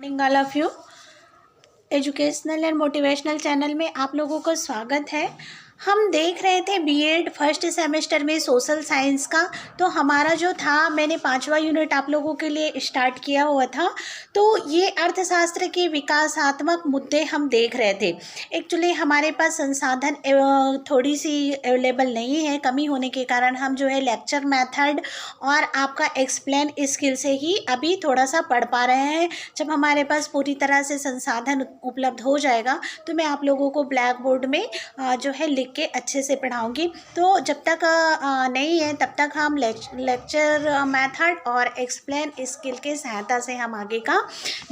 Morning all of you. Educational and motivational channel में आप लोगों का स्वागत है। हम देख रहे थे बीएड फर्स्ट सेमेस्टर में सोशल साइंस का। तो हमारा जो था, मैंने 5वां यूनिट आप लोगों के लिए स्टार्ट किया हुआ था। तो ये अर्थशास्त्र के विकासात्मक मुद्दे हम देख रहे थे। एक्चुअली हमारे पास संसाधन थोड़ी सी अवेलेबल नहीं है, कमी होने के कारण हम जो है लेक्चर मेथड और आपका एक्सप्लेन स्किल से ही अभी थोड़ा सा पढ़ पा रहे हैं। जब हमारे पास पूरी तरह से संसाधन उपलब्ध हो जाएगा तो मैं आप लोगों को ब्लैक बोर्ड में जो है लिख के अच्छे से पढ़ाऊंगी। तो जब तक नहीं है तब तक हम लेक्चर मेथड और एक्सप्लेन स्किल के सहायता से हम आगे का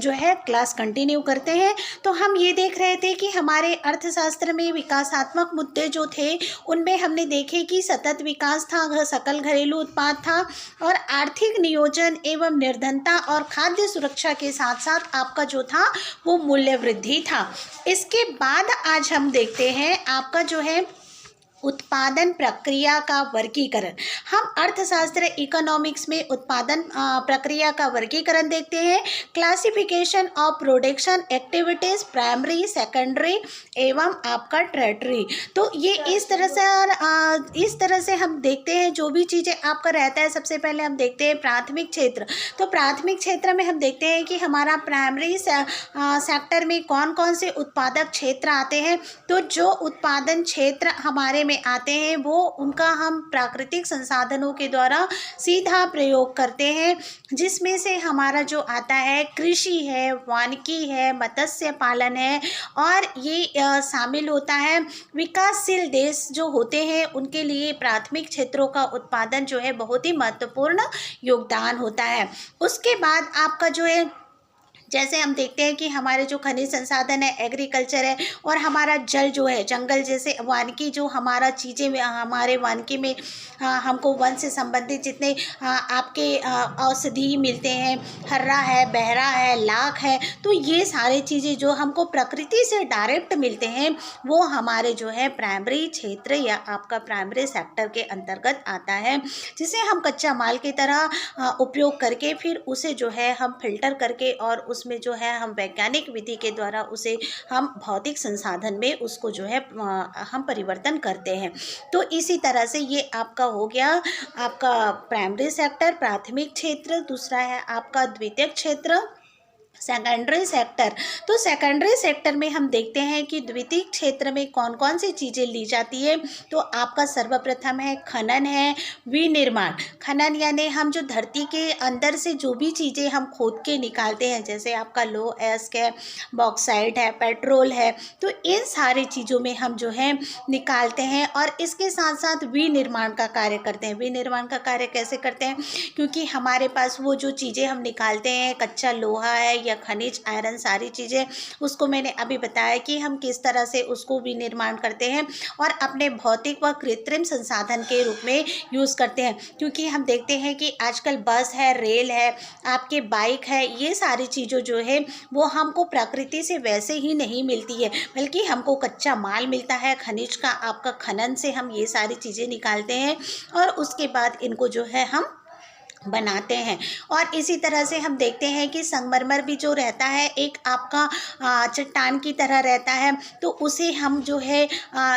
जो है क्लास कंटिन्यू करते हैं। तो हम ये देख रहे थे कि हमारे अर्थशास्त्र में विकासात्मक मुद्दे जो थे उनमें हमने देखे कि सतत विकास था, सकल घरेलू उत्पाद था और आर्थिक नियोजन एवं निर्धनता और खाद्य सुरक्षा के साथ साथ आपका जो था वो मूल्य वृद्धि था। इसके बाद आज हम देखते हैं आपका जो है उत्पादन प्रक्रिया का वर्गीकरण। हम अर्थशास्त्र इकोनॉमिक्स में उत्पादन प्रक्रिया का वर्गीकरण देखते हैं। Classification of production activities primary, secondary एवं आपका टर्टियरी। तो ये इस तरह से हम देखते हैं जो भी चीज़ें आपका रहता है। सबसे पहले हम देखते हैं प्राथमिक क्षेत्र। तो प्राथमिक क्षेत्र में हम देखते हैं कि हमारा प्राइमरी सेक्टर में कौन कौन से उत्पादक क्षेत्र आते हैं। तो जो उत्पादन क्षेत्र हमारे में आते हैं वो उनका हम प्राकृतिक संसाधनों के द्वारा सीधा प्रयोग करते हैं, जिसमें से हमारा जो आता है कृषि है, वानिकी है, मत्स्य पालन है और ये शामिल होता है। विकासशील देश जो होते हैं उनके लिए प्राथमिक क्षेत्रों का उत्पादन जो है बहुत ही महत्वपूर्ण योगदान होता है। उसके बाद आपका जो है जैसे हम देखते हैं कि हमारे जो खनिज संसाधन है, एग्रीकल्चर है और हमारा जल जो है, जंगल जैसे वानिकी जो हमारा चीज़ें में हमारे वानिकी में हमको वन से संबंधित जितने आपके औषधि मिलते हैं, हर्रा है, बहरा है, लाख है, तो ये सारी चीज़ें जो हमको प्रकृति से डायरेक्ट मिलते हैं वो हमारे जो है प्राइमरी क्षेत्र या आपका प्राइमरी सेक्टर के अंतर्गत आता है, जिसे हम कच्चा माल की तरह उपयोग करके फिर उसे जो है हम फिल्टर करके और उसमें जो है हम वैज्ञानिक विधि के द्वारा उसे हम भौतिक संसाधन में उसको जो है हम परिवर्तन करते हैं। तो इसी तरह से ये आपका हो गया आपका प्राइमरी सेक्टर, प्राथमिक क्षेत्र। दूसरा है आपका द्वितीयक क्षेत्र, सेकेंडरी सेक्टर। तो सेकेंडरी सेक्टर में हम देखते हैं कि द्वितीय क्षेत्र में कौन कौन सी चीज़ें ली जाती है। तो आपका सर्वप्रथम है खनन है, विनिर्माण। खनन यानी हम जो धरती के अंदर से जो भी चीज़ें हम खोद के निकालते हैं, जैसे आपका लो एस्क है, बॉक्साइट है, पेट्रोल है, तो इन सारी चीज़ों में हम जो है निकालते हैं और इसके साथ साथ विनिर्माण का कार्य करते हैं। विनिर्माण का कार्य कैसे करते हैं? क्योंकि हमारे पास वो जो चीज़ें हम निकालते हैं, कच्चा लोहा है या खनिज, आयरन, सारी चीज़ें, उसको मैंने अभी बताया कि हम किस तरह से उसको भी निर्माण करते हैं और अपने भौतिक व कृत्रिम संसाधन के रूप में यूज़ करते हैं। क्योंकि हम देखते हैं कि आजकल बस है, रेल है, आपके बाइक है, ये सारी चीज़ें जो है वो हमको प्रकृति से वैसे ही नहीं मिलती है, बल्कि हमको कच्चा माल मिलता है खनिज का। आपका खनन से हम ये सारी चीज़ें निकालते हैं और उसके बाद इनको जो है हम बनाते हैं। और इसी तरह से हम देखते हैं कि संगमरमर भी जो रहता है एक आपका चट्टान की तरह रहता है, तो उसे हम जो है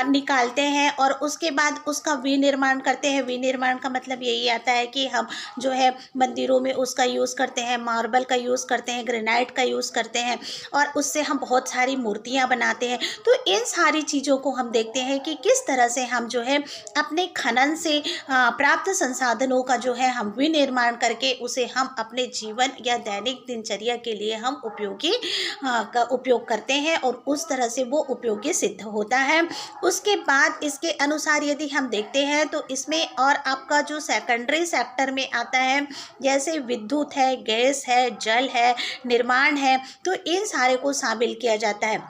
निकालते हैं और उसके बाद उसका विनिर्माण करते हैं। विनिर्माण का मतलब यही आता है कि हम जो है मंदिरों में उसका यूज़ करते हैं, मार्बल का यूज़ करते हैं, ग्रेनाइट का यूज़ करते हैं और उससे हम बहुत सारी मूर्तियाँ बनाते हैं। तो इन सारी चीज़ों को हम देखते हैं कि किस तरह से हम जो है अपने खनन से प्राप्त संसाधनों का जो है हम विनिर्माण करके उसे हम अपने जीवन या दैनिक दिनचर्या के लिए हम उपयोग करते हैं और उस तरह से वो उपयोगी सिद्ध होता है। उसके बाद इसके अनुसार यदि हम देखते हैं तो इसमें और आपका जो सेकेंडरी सेक्टर में आता है, जैसे विद्युत है, गैस है, जल है, निर्माण है, तो इन सारे को शामिल किया जाता है।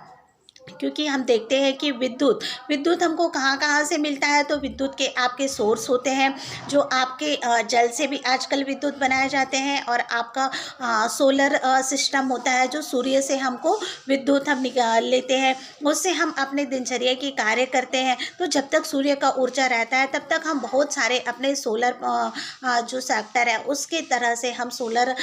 क्योंकि हम देखते हैं कि विद्युत हमको कहाँ कहाँ से मिलता है। तो विद्युत के आपके सोर्स होते हैं, जो आपके जल से भी आजकल विद्युत बनाए जाते हैं, और आपका सोलर सिस्टम होता है, जो सूर्य से हमको विद्युत हम निकाल लेते हैं, उससे हम अपने दिनचर्या के कार्य करते हैं। तो जब तक सूर्य का ऊर्जा रहता है तब तक हम बहुत सारे अपने सोलर जो सेक्टर है उसके तरह से हम सोलर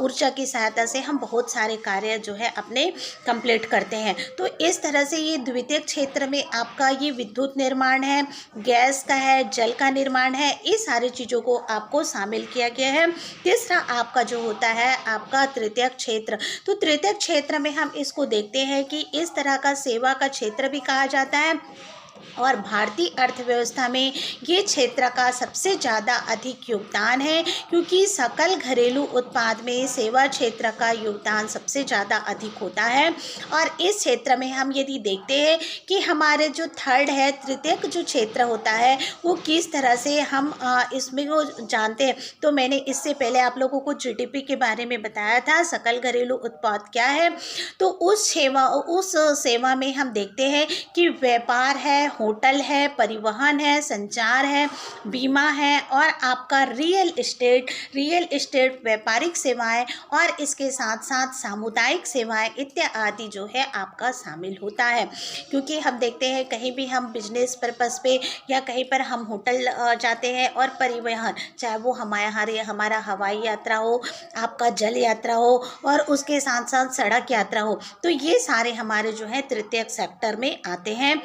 ऊर्जा की सहायता से हम बहुत सारे कार्य जो है अपने कंप्लीट करते हैं। तो इस तरह से ये द्वितीयक क्षेत्र में आपका ये विद्युत निर्माण है, गैस का है, जल का निर्माण है, इस सारी चीज़ों को आपको शामिल किया गया है। तीसरा आपका जो होता है आपका तृतीयक क्षेत्र। तो तृतीयक क्षेत्र में हम इसको देखते हैं कि इस तरह का सेवा का क्षेत्र भी कहा जाता है, और भारतीय अर्थव्यवस्था में ये क्षेत्र का सबसे ज़्यादा अधिक योगदान है, क्योंकि सकल घरेलू उत्पाद में सेवा क्षेत्र का योगदान सबसे ज़्यादा अधिक होता है। और इस क्षेत्र में हम यदि देखते हैं कि हमारे जो थर्ड है तृतीयक जो क्षेत्र होता है वो किस तरह से हम इसमें वो जानते हैं। तो मैंने इससे पहले आप लोगों को जीडीपी के बारे में बताया था, सकल घरेलू उत्पाद क्या है। तो उस सेवा में हम देखते हैं कि व्यापार है, होटल है, परिवहन है, संचार है, बीमा है, और आपका रियल एस्टेट व्यापारिक सेवाएं, और इसके साथ साथ सामुदायिक सेवाएं इत्यादि जो है आपका शामिल होता है। क्योंकि हम देखते हैं कहीं भी हम बिजनेस पर्पस पे या कहीं पर हम होटल जाते हैं, और परिवहन, चाहे वो हमारा हवाई यात्रा हो, आपका जल यात्रा हो, और उसके साथ साथ सड़क यात्रा हो, तो ये सारे हमारे जो है तृतीयक सेक्टर में आते हैं।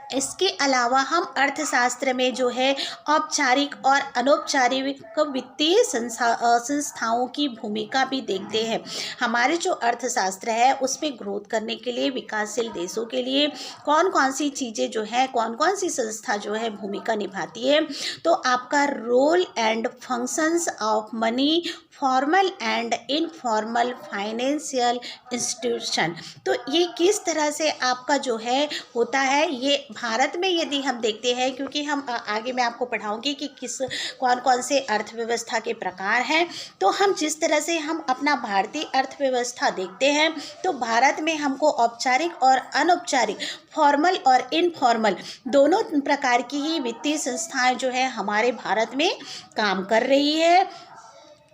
इसके अलावा हम अर्थशास्त्र में जो है औपचारिक और अनौपचारिक वित्तीय संस्थाओं की भूमिका भी देखते हैं। हमारे जो अर्थशास्त्र है उसमें ग्रोथ करने के लिए, विकासशील देशों के लिए कौन कौन सी चीज़ें जो है, कौन कौन सी संस्था जो है भूमिका निभाती है। तो आपका role and functions of money, formal and informal financial institution. तो ये किस तरह से आपका जो है होता है, ये भारत में यदि हम देखते हैं, क्योंकि हम आगे मैं आपको पढ़ाऊंगी कि कौन कौन से अर्थव्यवस्था के प्रकार हैं। तो हम जिस तरह से हम अपना भारतीय अर्थव्यवस्था देखते हैं, तो भारत में हमको औपचारिक और अनौपचारिक, फॉर्मल और इनफॉर्मल दोनों प्रकार की ही वित्तीय संस्थाएं जो है हमारे भारत में काम कर रही है।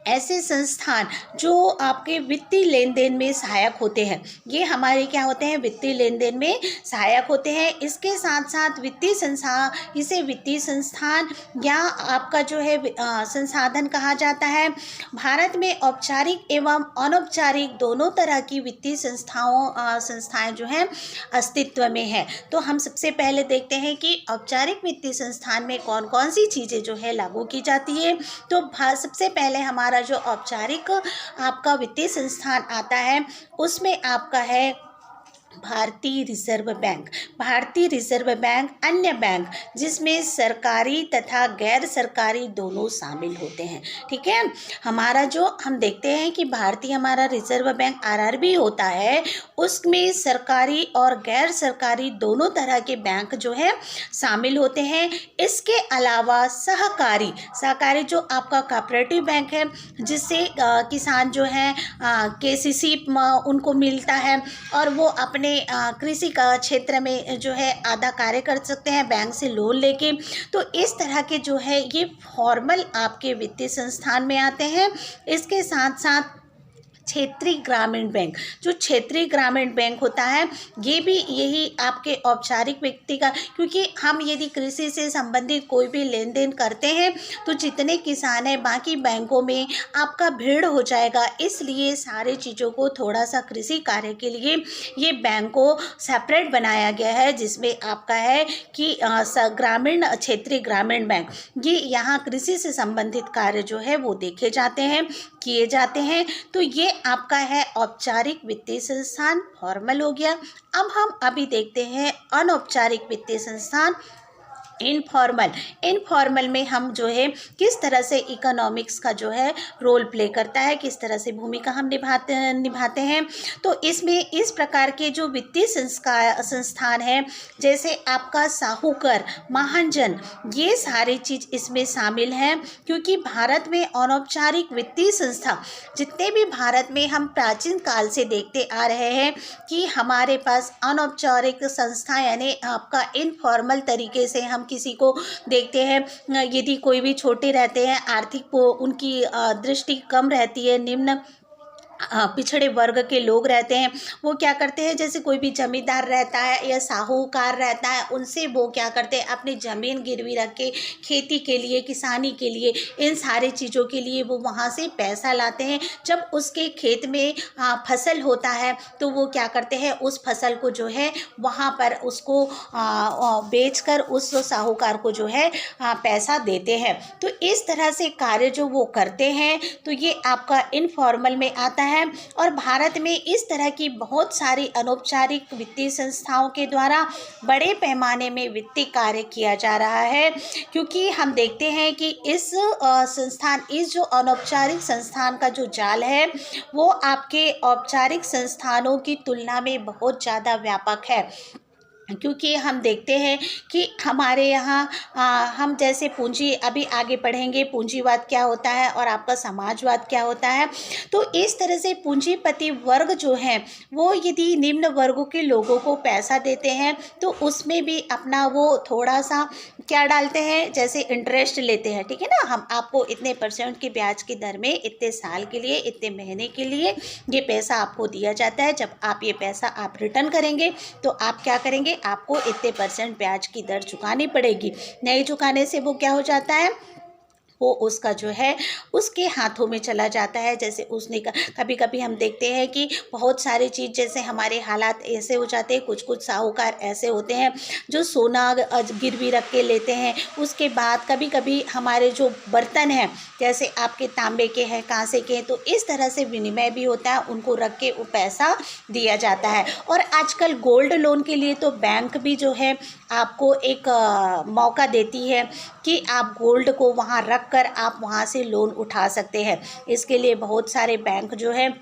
ऐसे संस्थान जो आपके वित्तीय लेन देन में सहायक होते हैं, ये हमारे क्या होते हैं, वित्तीय लेन देन में सहायक होते हैं। इसके साथ साथ इसे वित्तीय संस्थान या आपका जो है संसाधन कहा जाता है। भारत में औपचारिक एवं अनौपचारिक दोनों तरह की वित्तीय संस्थाएं जो हैं अस्तित्व में है। तो हम सबसे पहले देखते हैं कि औपचारिक वित्तीय संस्थान में कौन कौन सी चीज़ें जो है लागू की जाती है। तो सबसे पहले हमारा जो औपचारिक आपका वित्तीय संस्थान आता है उसमें आपका है भारतीय रिजर्व बैंक। भारतीय रिजर्व बैंक अन्य बैंक जिसमें सरकारी तथा गैर सरकारी दोनों शामिल होते हैं। ठीक है, हमारा जो हम देखते हैं कि भारतीय हमारा रिजर्व बैंक आरआरबी होता है, उसमें सरकारी और गैर सरकारी दोनों तरह के बैंक जो है शामिल होते हैं। इसके अलावा सहकारी जो आपका कोऑपरेटिव बैंक है, जिससे किसान जो है केसीसी उनको मिलता है, और वो अपने कृषि का क्षेत्र में जो है आधा कार्य कर सकते हैं बैंक से लोन लेके। तो इस तरह के जो है ये फॉर्मल आपके वित्तीय संस्थान में आते हैं। इसके साथ साथ क्षेत्रीय ग्रामीण बैंक, जो क्षेत्रीय ग्रामीण बैंक होता है, ये भी यही आपके औपचारिक व्यक्ति का, क्योंकि हम यदि कृषि से संबंधित कोई भी लेन देन करते हैं तो जितने किसान हैं बाकी बैंकों में आपका भीड़ हो जाएगा, इसलिए सारे चीज़ों को थोड़ा सा कृषि कार्य के लिए ये बैंक को सेपरेट बनाया गया है, जिसमें आपका है कि क्षेत्रीय ग्रामीण बैंक, ये यहाँ कृषि से संबंधित कार्य जो है वो देखे जाते हैं, किए जाते हैं। तो ये आपका है औपचारिक वित्तीय संस्थान, फॉर्मल हो गया। अब हम देखते हैं अनौपचारिक वित्तीय संस्थान। इनफॉर्मल, इनफॉर्मल में हम जो है किस तरह से इकोनॉमिक्स का जो है रोल प्ले करता है, किस तरह से भूमिका हम निभाते हैं। तो इसमें इस प्रकार के जो वित्तीय संस्थान है, जैसे आपका साहूकर, महाजन, ये सारी चीज़ इसमें शामिल हैं। क्योंकि भारत में अनौपचारिक वित्तीय संस्था जितने भी भारत में हम प्राचीन काल से देखते आ रहे हैं कि हमारे पास अनौपचारिक संस्था यानी आपका इनफॉर्मल तरीके से हम किसी को देखते हैं, यदि कोई भी छोटे रहते हैं, आर्थिक उनकी दृष्टि कम रहती है, निम्न पिछड़े वर्ग के लोग रहते हैं, वो क्या करते हैं, जैसे कोई भी जमींदार रहता है या साहूकार रहता है, उनसे वो क्या करते हैं, अपनी ज़मीन गिरवी रख के खेती के लिए, किसानी के लिए, इन सारी चीज़ों के लिए वो वहाँ से पैसा लाते हैं। जब उसके खेत में फसल होता है तो वो क्या करते हैं, उस फसल को जो है वहाँ पर उसको बेचकर उस साहूकार को जो है पैसा देते हैं। तो इस तरह से कार्य जो वो करते हैं, तो ये आपका इनफॉर्मल में आता है। और भारत में इस तरह की बहुत सारी अनौपचारिक वित्तीय संस्थाओं के द्वारा बड़े पैमाने में वित्तीय कार्य किया जा रहा है। क्योंकि हम देखते हैं कि इस जो अनौपचारिक संस्थान का जो जाल है, वो आपके औपचारिक संस्थानों की तुलना में बहुत ज़्यादा व्यापक है। क्योंकि हम देखते हैं कि हमारे यहाँ हम जैसे पूंजी, अभी आगे पढ़ेंगे पूंजीवाद क्या होता है और आपका समाजवाद क्या होता है। तो इस तरह से पूंजीपति वर्ग जो है वो यदि निम्न वर्गों के लोगों को पैसा देते हैं तो उसमें भी अपना वो थोड़ा सा क्या डालते हैं, जैसे इंटरेस्ट लेते हैं, ठीक है ना, हम आपको इतने % की ब्याज की दर में इतने साल के लिए, इतने महीने के लिए ये पैसा आपको दिया जाता है। जब आप ये पैसा आप रिटर्न करेंगे तो आप क्या करेंगे, आपको इतने % ब्याज की दर चुकानी पड़ेगी। नहीं चुकाने से वो क्या हो जाता है, वो उसका जो है उसके हाथों में चला जाता है। जैसे उसने कभी कभी हम देखते हैं कि बहुत सारी चीज़, जैसे हमारे हालात ऐसे हो जाते हैं, कुछ कुछ साहूकार ऐसे होते हैं जो सोना गिरवी रख के लेते हैं। उसके बाद कभी कभी हमारे जो बर्तन हैं, जैसे आपके तांबे के हैं, कांसे के हैं, तो इस तरह से विनिमय भी होता है, उनको रख के वो पैसा दिया जाता है। और आजकल गोल्ड लोन के लिए तो बैंक भी जो है आपको एक मौका देती है कि आप गोल्ड को वहाँ रख कर आप वहाँ से लोन उठा सकते हैं। इसके लिए बहुत सारे बैंक जो है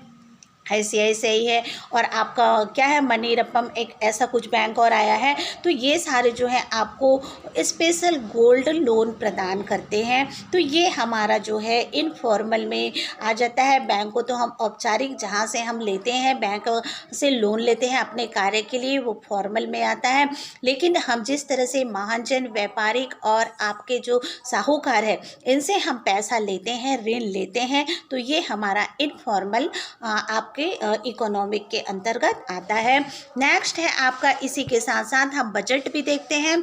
ICICI है, और आपका क्या है, मनीरत्नम, एक ऐसा कुछ बैंक और आया है। तो ये सारे जो है आपको स्पेशल गोल्ड लोन प्रदान करते हैं। तो ये हमारा जो है इनफॉर्मल में आ जाता है। बैंक को तो हम औपचारिक जहाँ से हम लेते हैं, बैंक से लोन लेते हैं अपने कार्य के लिए, वो फॉर्मल में आता है। लेकिन हम जिस तरह से महाजन, व्यापारिक और आपके जो साहूकार है, इनसे हम पैसा लेते हैं, ऋण लेते हैं, तो ये हमारा इनफॉर्मल आपके इकोनॉमिक के अंतर्गत आता है। नेक्स्ट है आपका, इसी के साथ साथ हम बजट भी देखते हैं।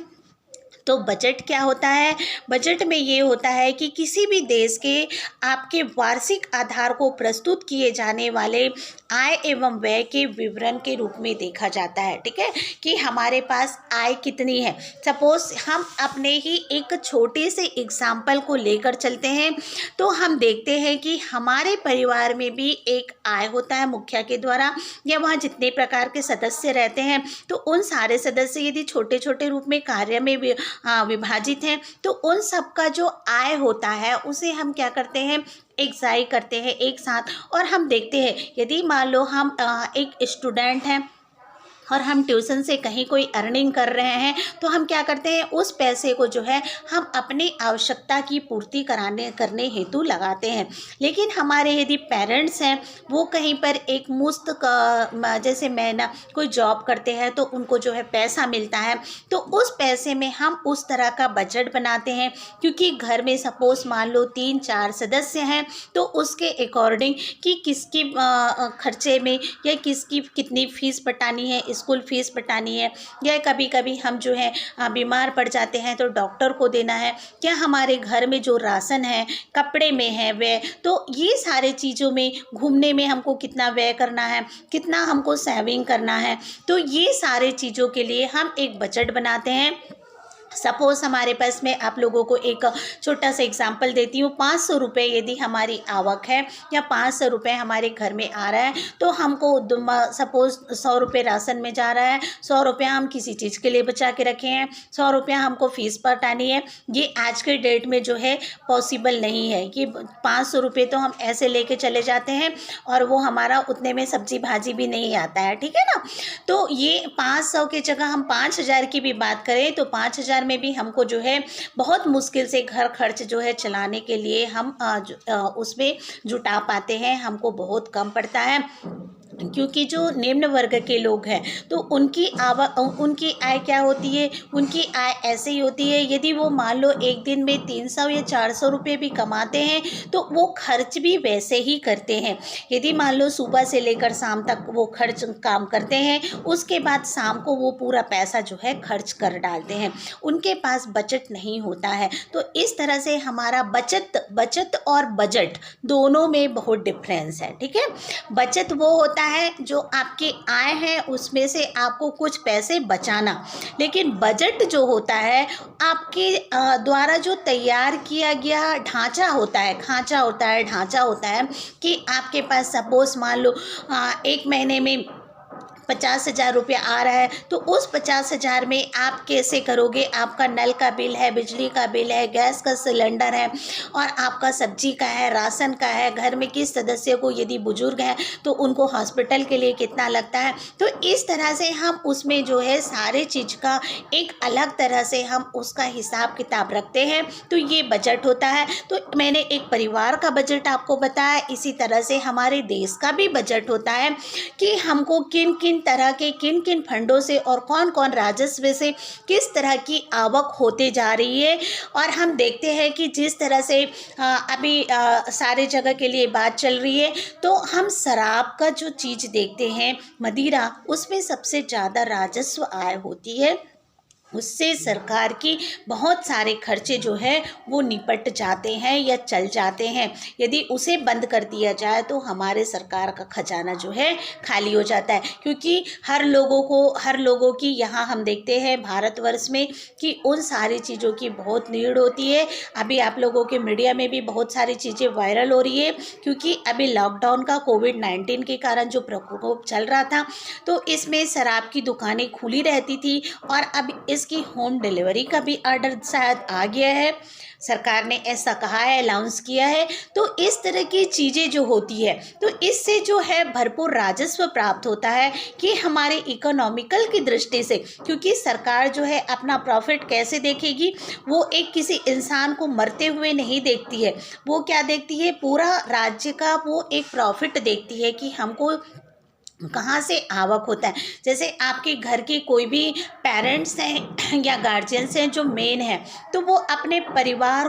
तो बजट क्या होता है, बजट में ये होता है कि किसी भी देश के आपके वार्षिक आधार को प्रस्तुत किए जाने वाले आय एवं व्यय के विवरण के रूप में देखा जाता है। ठीक है, कि हमारे पास आय कितनी है। सपोज हम अपने ही एक छोटे से एग्जाम्पल को लेकर चलते हैं, तो हम देखते हैं कि हमारे परिवार में भी एक आय होता है मुखिया के द्वारा, या वहाँ जितने प्रकार के सदस्य रहते हैं, तो उन सारे सदस्य यदि छोटे छोटे रूप में कार्य में भी विभाजित हैं, तो उन सब का जो आय होता है उसे हम क्या करते हैं, एक्साई करते हैं एक साथ। और हम देखते हैं यदि मान लो हम एक स्टूडेंट हैं और हम ट्यूशन से कहीं कोई अर्निंग कर रहे हैं, तो हम क्या करते हैं, उस पैसे को जो है हम अपनी आवश्यकता की पूर्ति करने हेतु लगाते हैं। लेकिन हमारे यदि पेरेंट्स हैं, वो कहीं पर एक मुफ्त जैसे महीना कोई जॉब करते हैं, तो उनको जो है पैसा मिलता है, तो उस पैसे में हम उस तरह का बजट बनाते हैं। क्योंकि घर में सपोज मान लो 3-4 सदस्य हैं, तो उसके अकॉर्डिंग कि किसकी खर्चे में या किसकी कितनी फ़ीस पटानी है, स्कूल फीस पटानी है, या कभी कभी हम जो है बीमार पड़ जाते हैं तो डॉक्टर को देना है, क्या हमारे घर में जो राशन है, कपड़े में है व्यय, तो ये सारे चीज़ों में, घूमने में हमको कितना व्यय करना है, कितना हमको सेविंग करना है, तो ये सारे चीज़ों के लिए हम एक बजट बनाते हैं। सपोज़ हमारे पास में आप लोगों को एक छोटा सा एग्जांपल देती हूँ, 500 रुपये यदि हमारी आवक है या 500 रुपये हमारे घर में आ रहा है, तो हमको सपोज़ 100 रुपये राशन में जा रहा है, 100 रुपया हम किसी चीज़ के लिए बचा के रखे हैं, 100 रुपया हमको फ़ीस पटानी है। ये आज के डेट में जो है पॉसिबल नहीं है कि 500 रुपये तो हम ऐसे लेके चले जाते हैं और वो हमारा उतने में सब्जी भाजी भी नहीं आता है, ठीक है ना। तो ये 500 की जगह हम 5000 की भी बात करें तो 5000 में भी हमको जो है बहुत मुश्किल से घर खर्च जो है चलाने के लिए हम उसमें जुटा पाते हैं, हमको बहुत कम पड़ता है। क्योंकि जो निम्न वर्ग के लोग हैं तो उनकी आय क्या होती है, उनकी आय ऐसे ही होती है, यदि वो मान लो एक दिन में 300 या 400 रुपये भी कमाते हैं तो वो खर्च भी वैसे ही करते हैं। यदि मान लो सुबह से लेकर शाम तक वो खर्च काम करते हैं, उसके बाद शाम को वो पूरा पैसा जो है खर्च कर डालते हैं, उनके पास बचत नहीं होता है। तो इस तरह से हमारा बचत और बजट दोनों में बहुत डिफरेंस है, ठीक है। बचत वो होता है जो आपकी आय है उसमें से आपको कुछ पैसे बचाना, लेकिन बजट जो होता है आपके द्वारा जो तैयार किया गया ढांचा होता है कि आपके पास सपोज मान लो एक महीने में 50,000 रुपया आ रहा है, तो उस 50,000 में आप कैसे करोगे, आपका नल का बिल है, बिजली का बिल है, गैस का सिलेंडर है और आपका सब्जी का है, राशन का है, घर में किस सदस्य को यदि बुजुर्ग हैं तो उनको हॉस्पिटल के लिए कितना लगता है। तो इस तरह से हम उसमें जो है सारे चीज़ का एक अलग तरह से हम उसका हिसाब किताब रखते हैं, तो ये बजट होता है। तो मैंने एक परिवार का बजट आपको बताया, इसी तरह से हमारे देश का भी बजट होता है कि हमको किन किन तरह के किन फंडों से और कौन कौन राजस्व से किस तरह की आवक होते जा रही है। और हम देखते हैं कि जिस तरह से अभी सारे जगह के लिए बात चल रही है, तो हम शराब का जो चीज़ देखते हैं मदिरा, उसमें सबसे ज़्यादा राजस्व आय होती है, उससे सरकार की बहुत सारे खर्चे जो है वो निपट जाते हैं या चल जाते हैं। यदि उसे बंद कर दिया जाए तो हमारे सरकार का खजाना जो है खाली हो जाता है, क्योंकि हर लोगों की यहाँ हम देखते हैं भारतवर्ष में कि उन सारी चीज़ों की बहुत नीड होती है। अभी आप लोगों के मीडिया में भी बहुत सारी चीज़ें वायरल हो रही है, क्योंकि अभी लॉकडाउन का कोविड-19 के कारण जो प्रकोप चल रहा था, तो इसमें शराब की दुकानें खुली रहती थी और अब इसकी होम डिलीवरी का भी ऑर्डर शायद आ गया है, सरकार ने ऐसा कहा है, अनाउंस किया है। तो इस तरह की चीज़ें जो होती है, तो इससे जो है भरपूर राजस्व प्राप्त होता है कि हमारे इकोनॉमिकल की दृष्टि से, क्योंकि सरकार जो है अपना प्रॉफिट कैसे देखेगी, वो एक किसी इंसान को मरते हुए नहीं देखती है, वो क्या देखती है, पूरा राज्य का वो एक प्रॉफिट देखती है कि हमको कहाँ से आवक होता है। जैसे आपके घर के कोई भी पेरेंट्स हैं या गार्जियंस हैं जो मेन है, तो वो अपने परिवार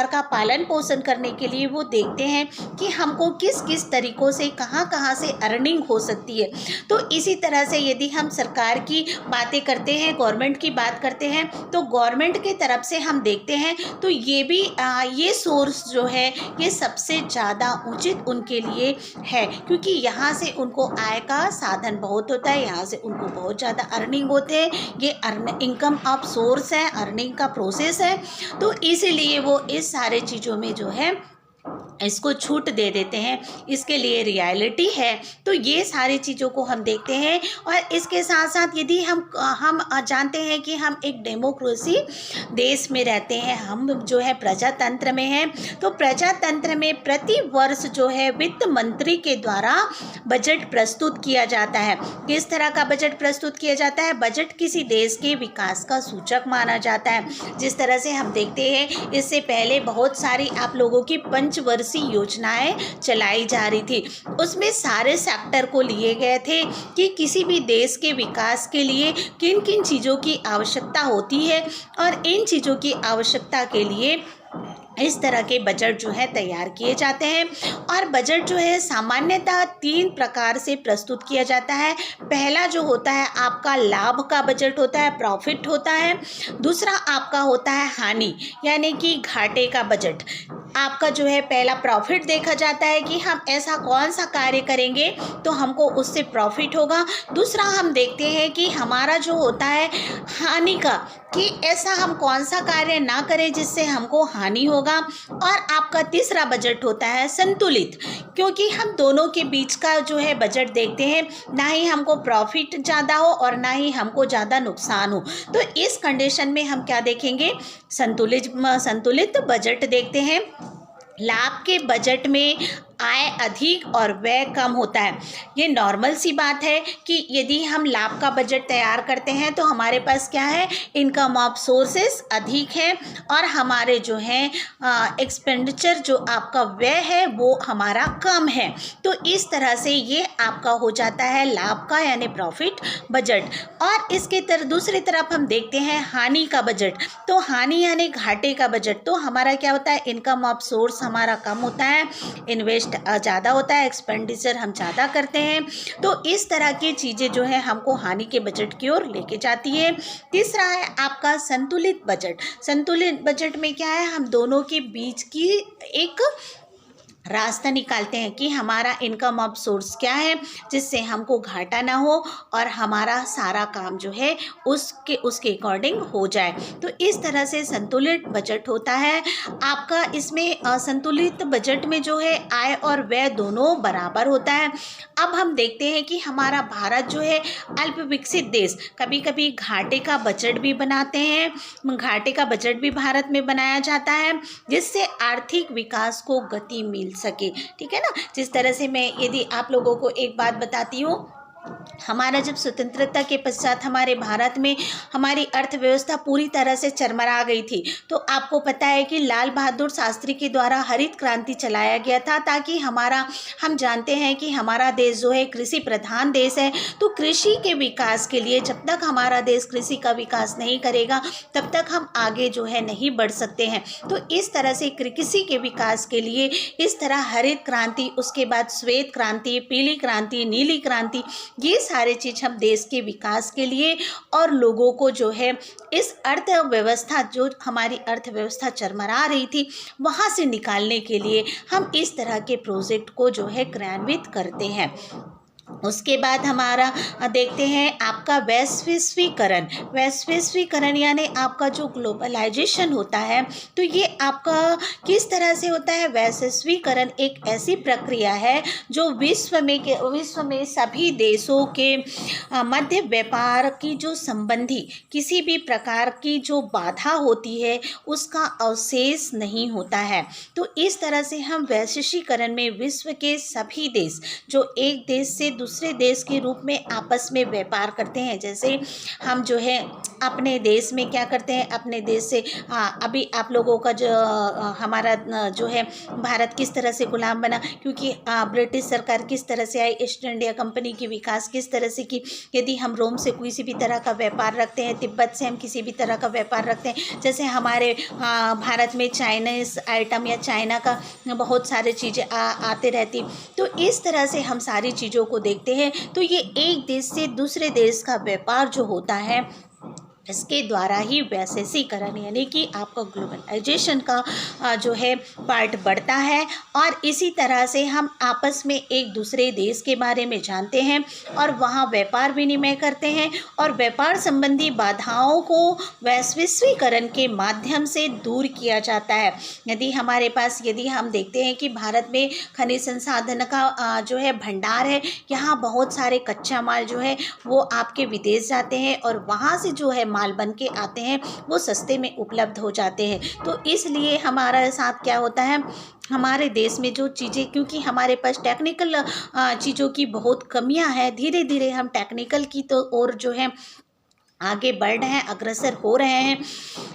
का पालन पोषण करने के लिए वो देखते हैं कि हमको किस किस तरीक़ों से कहाँ से अर्निंग हो सकती है। तो इसी तरह से यदि हम सरकार की बातें करते हैं, गवर्नमेंट की बात करते हैं, तो गवर्नमेंट की तरफ से हम देखते हैं तो ये भी ये सोर्स जो है ये सबसे ज़्यादा उचित उनके लिए है, क्योंकि यहाँ से उनको आय का साधन बहुत होता है, यहाँ से उनको बहुत ज़्यादा अर्निंग होते हैं। ये इनकम ऑफ सोर्स है, अर्निंग का प्रोसेस है, तो इसीलिए वो इस सारे चीज़ों में जो है इसको छूट दे देते हैं, इसके लिए रियलिटी है। तो ये सारी चीज़ों को हम देखते हैं। और इसके साथ साथ यदि हम जानते हैं कि हम एक डेमोक्रेसी देश में रहते हैं, हम जो है प्रजातंत्र में हैं, तो प्रजातंत्र में प्रति वर्ष जो है वित्त मंत्री के द्वारा बजट प्रस्तुत किया जाता है। किस तरह का बजट प्रस्तुत किया जाता है? बजट किसी देश के विकास का सूचक माना जाता है। जिस तरह से हम देखते हैं, इससे पहले बहुत सारी आप लोगों की पंचवर्षीय योजनाएं चलाई जा रही थी, उसमें सारे सेक्टर को लिए गए थे कि किसी भी देश के विकास के लिए किन किन चीज़ों की आवश्यकता होती है, और इन चीज़ों की आवश्यकता के लिए इस तरह के बजट जो है तैयार किए जाते हैं। और बजट जो है सामान्यतः 3 प्रकार से प्रस्तुत किया जाता है। पहला जो होता है आपका लाभ का बजट होता है, प्रॉफिट होता है। दूसरा आपका होता है हानि यानी कि घाटे का बजट। आपका जो है पहला प्रॉफिट देखा जाता है कि हम ऐसा कौन सा कार्य करेंगे तो हमको उससे प्रॉफिट होगा। दूसरा हम देखते हैं कि हमारा जो होता है हानि का, कि ऐसा हम कौन सा कार्य ना करें जिससे हमको हानि होगा। और आपका तीसरा बजट होता है संतुलित, क्योंकि हम दोनों के बीच का जो है बजट देखते हैं, ना ही हमको प्रॉफिट ज़्यादा हो और ना ही हमको ज़्यादा नुकसान हो। तो इस कंडीशन में हम क्या देखेंगे, संतुलित बजट देखते हैं। लाभ के बजट में आय अधिक और व्यय कम होता है। ये नॉर्मल सी बात है कि यदि हम लाभ का बजट तैयार करते हैं तो हमारे पास क्या है, इनकम ऑफ सोर्सेस अधिक है और हमारे जो है एक्सपेंडिचर, जो आपका व्यय है वो हमारा कम है। तो इस तरह से ये आपका हो जाता है लाभ का यानी प्रॉफिट बजट। और इसके दूसरी तरफ हम देखते हैं हानि का बजट। तो हानि यानी घाटे का बजट। तो हमारा क्या होता है, इनकम ऑफ सोर्स हमारा कम होता है, इन्वेस्ट ज़्यादा होता है, एक्सपेंडिचर हम ज़्यादा करते हैं। तो इस तरह की चीज़ें जो है हमको हानि के बजट की ओर लेके जाती है। तीसरा है आपका संतुलित बजट। संतुलित बजट में क्या है, हम दोनों के बीच की एक रास्ता निकालते हैं कि हमारा इनकम ऑफ सोर्स क्या है जिससे हमको घाटा ना हो और हमारा सारा काम जो है उसके अकॉर्डिंग हो जाए। तो इस तरह से संतुलित बजट होता है आपका। इसमें संतुलित बजट में जो है आय और व्यय दोनों बराबर होता है। अब हम देखते हैं कि हमारा भारत जो है अल्प विकसित देश, कभी कभी घाटे का बजट भी बनाते हैं। घाटे का बजट भी भारत में बनाया जाता है जिससे आर्थिक विकास को गति मिल सके। ठीक है ना। जिस तरह से मैं यदि आप लोगों को एक बात बताती हूँ, हमारा जब स्वतंत्रता के पश्चात हमारे भारत में हमारी अर्थव्यवस्था पूरी तरह से चरमरा गई थी। तो आपको पता है कि लाल बहादुर शास्त्री के द्वारा हरित क्रांति चलाया गया था, ताकि हम जानते हैं कि हमारा देश जो है कृषि प्रधान देश है। तो कृषि के विकास के लिए जब तक हमारा देश कृषि का विकास नहीं करेगा तब तक हम आगे जो है नहीं बढ़ सकते हैं। तो इस तरह से कृषि के विकास के लिए इस तरह हरित क्रांति, उसके बाद श्वेत क्रांति, पीली क्रांति, नीली क्रांति, ये सारे चीज़ हम देश के विकास के लिए और लोगों को जो है इस अर्थव्यवस्था, जो हमारी अर्थव्यवस्था चरमरा रही थी, वहाँ से निकालने के लिए हम इस तरह के प्रोजेक्ट को जो है क्रियान्वित करते हैं। उसके बाद हमारा देखते हैं आपका वैश्वीकरण यानी आपका जो ग्लोबलाइजेशन होता है। तो ये आपका किस तरह से होता है। वैश्वीकरण एक ऐसी प्रक्रिया है जो विश्व में सभी देशों के मध्य व्यापार की जो संबंधी किसी भी प्रकार की जो बाधा होती है उसका अवशेष नहीं होता है। तो इस तरह से हम वैश्वीकरण में विश्व के सभी देश जो एक देश से दूसरे देश के रूप में आपस में व्यापार करते हैं। जैसे हम जो है अपने देश में क्या करते हैं, अपने देश से अभी आप लोगों का जो हमारा जो है भारत किस तरह से गुलाम बना, क्योंकि ब्रिटिश सरकार किस तरह से आई, ईस्ट इंडिया कंपनी की विकास किस तरह से की। यदि हम रोम से किसी भी तरह का व्यापार रखते हैं, तिब्बत से हम किसी भी तरह का व्यापार रखते हैं, जैसे हमारे भारत में चाइनीज़ आइटम या चाइना का बहुत सारे चीज़ें आते रहती। तो इस तरह से हम सारी चीज़ों को देखते हैं। तो ये एक देश से दूसरे देश का व्यापार जो होता है इसके द्वारा ही वैश्वीकरण यानी कि आपका ग्लोबलाइजेशन का जो है पार्ट बढ़ता है। और इसी तरह से हम आपस में एक दूसरे देश के बारे में जानते हैं और वहाँ व्यापार विनिमय करते हैं और व्यापार संबंधी बाधाओं को वैश्वीकरण के माध्यम से दूर किया जाता है। यदि हम देखते हैं कि भारत में खनिज संसाधन का जो है भंडार है, यहाँ बहुत सारे कच्चा माल जो है वो आपके विदेश जाते हैं और वहाँ से जो है माल बन के आते हैं वो सस्ते में उपलब्ध हो जाते हैं। तो इसलिए हमारे साथ क्या होता है, हमारे देश में जो चीज़ें, क्योंकि हमारे पास टेक्निकल चीज़ों की बहुत कमियां हैं, धीरे धीरे हम टेक्निकल की तो और जो है आगे बढ़ रहे हैं, अग्रसर हो रहे हैं।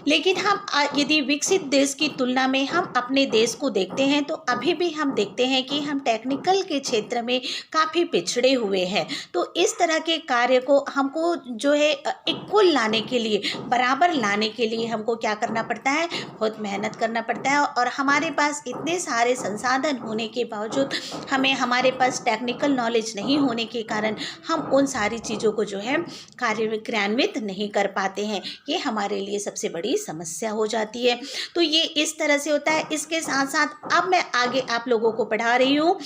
लेकिन हम यदि विकसित देश की तुलना में हम अपने देश को देखते हैं तो अभी भी हम देखते हैं कि हम टेक्निकल के क्षेत्र में काफ़ी पिछड़े हुए हैं। तो इस तरह के कार्य को हमको जो है इक्वल लाने के लिए, बराबर लाने के लिए हमको क्या करना पड़ता है, बहुत मेहनत करना पड़ता है। और हमारे पास इतने सारे संसाधन होने के बावजूद हमारे पास टेक्निकल नॉलेज नहीं होने के कारण हम उन सारी चीज़ों को जो है क्रियान्वित स्थापित नहीं कर पाते हैं। ये हमारे लिए सबसे बड़ी समस्या हो जाती है। तो ये इस तरह से होता है। इसके साथ साथ अब मैं आगे आप लोगों को पढ़ा रही हूँ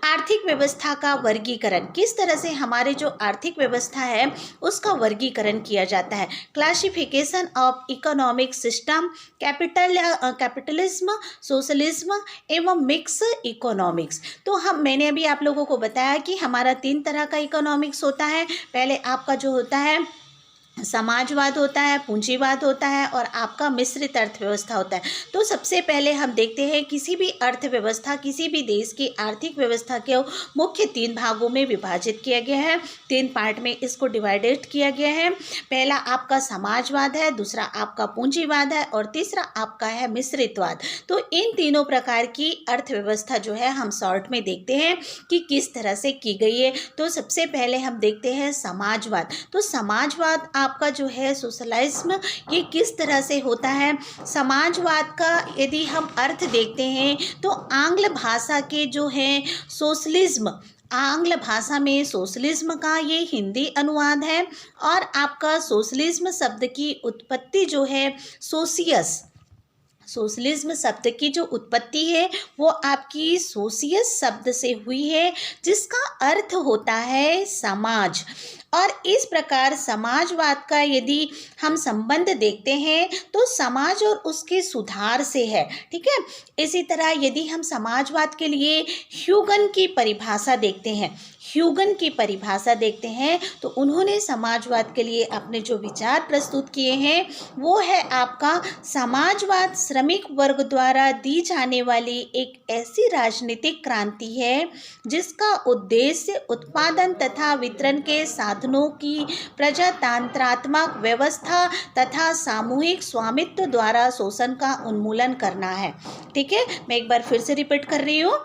आर्थिक व्यवस्था का वर्गीकरण। किस तरह से हमारे जो आर्थिक व्यवस्था है उसका वर्गीकरण किया जाता है। Classification of economic system, capitalism, socialism एवं मिक्स इकोनॉमिक्स। तो मैंने अभी आप लोगों को बताया कि हमारा 3 तरह का इकोनॉमिक्स होता है। पहले आपका जो होता है समाजवाद होता है, पूंजीवाद होता है और आपका मिश्रित अर्थव्यवस्था होता है। तो सबसे पहले हम देखते हैं किसी भी अर्थव्यवस्था, किसी भी देश की आर्थिक व्यवस्था को मुख्य 3 भागों में विभाजित किया गया है। 3 पार्ट में इसको डिवाइडेड किया गया है। पहला आपका समाजवाद है, दूसरा आपका पूंजीवाद है और तीसरा आपका है मिश्रितवाद। तो इन तीनों प्रकार की अर्थव्यवस्था जो है हम शॉर्ट में देखते हैं कि किस तरह से की गई है। तो सबसे पहले हम देखते हैं समाजवाद। तो समाजवाद आपका जो है सोशलिज्म, ये किस तरह से होता है। समाजवाद का यदि हम अर्थ देखते हैं तो आंग्ल भाषा के जो है सोशलिज्म, आंग्ल भाषा में सोशलिज्म का ये हिंदी अनुवाद है। और आपका सोशलिज्म शब्द की उत्पत्ति जो है सोशलिज्म शब्द की जो उत्पत्ति है वो आपकी सोशियस शब्द से हुई है, जिसका अर्थ होता है समाज। और इस प्रकार समाजवाद का यदि हम संबंध देखते हैं तो समाज और उसके सुधार से है। ठीक है। इसी तरह यदि हम समाजवाद के लिए ह्यूगन की परिभाषा देखते हैं तो उन्होंने समाजवाद के लिए अपने जो विचार प्रस्तुत किए हैं वो है आपका समाजवाद श्रमिक वर्ग द्वारा दी जाने वाली एक ऐसी राजनीतिक क्रांति है जिसका उद्देश्य उत्पादन तथा वितरण के साधनों की प्रजातंत्रात्मक व्यवस्था तथा सामूहिक स्वामित्व द्वारा शोषण का उन्मूलन करना है। ठीक है, मैं एक बार फिर से रिपीट कर रही हूँ।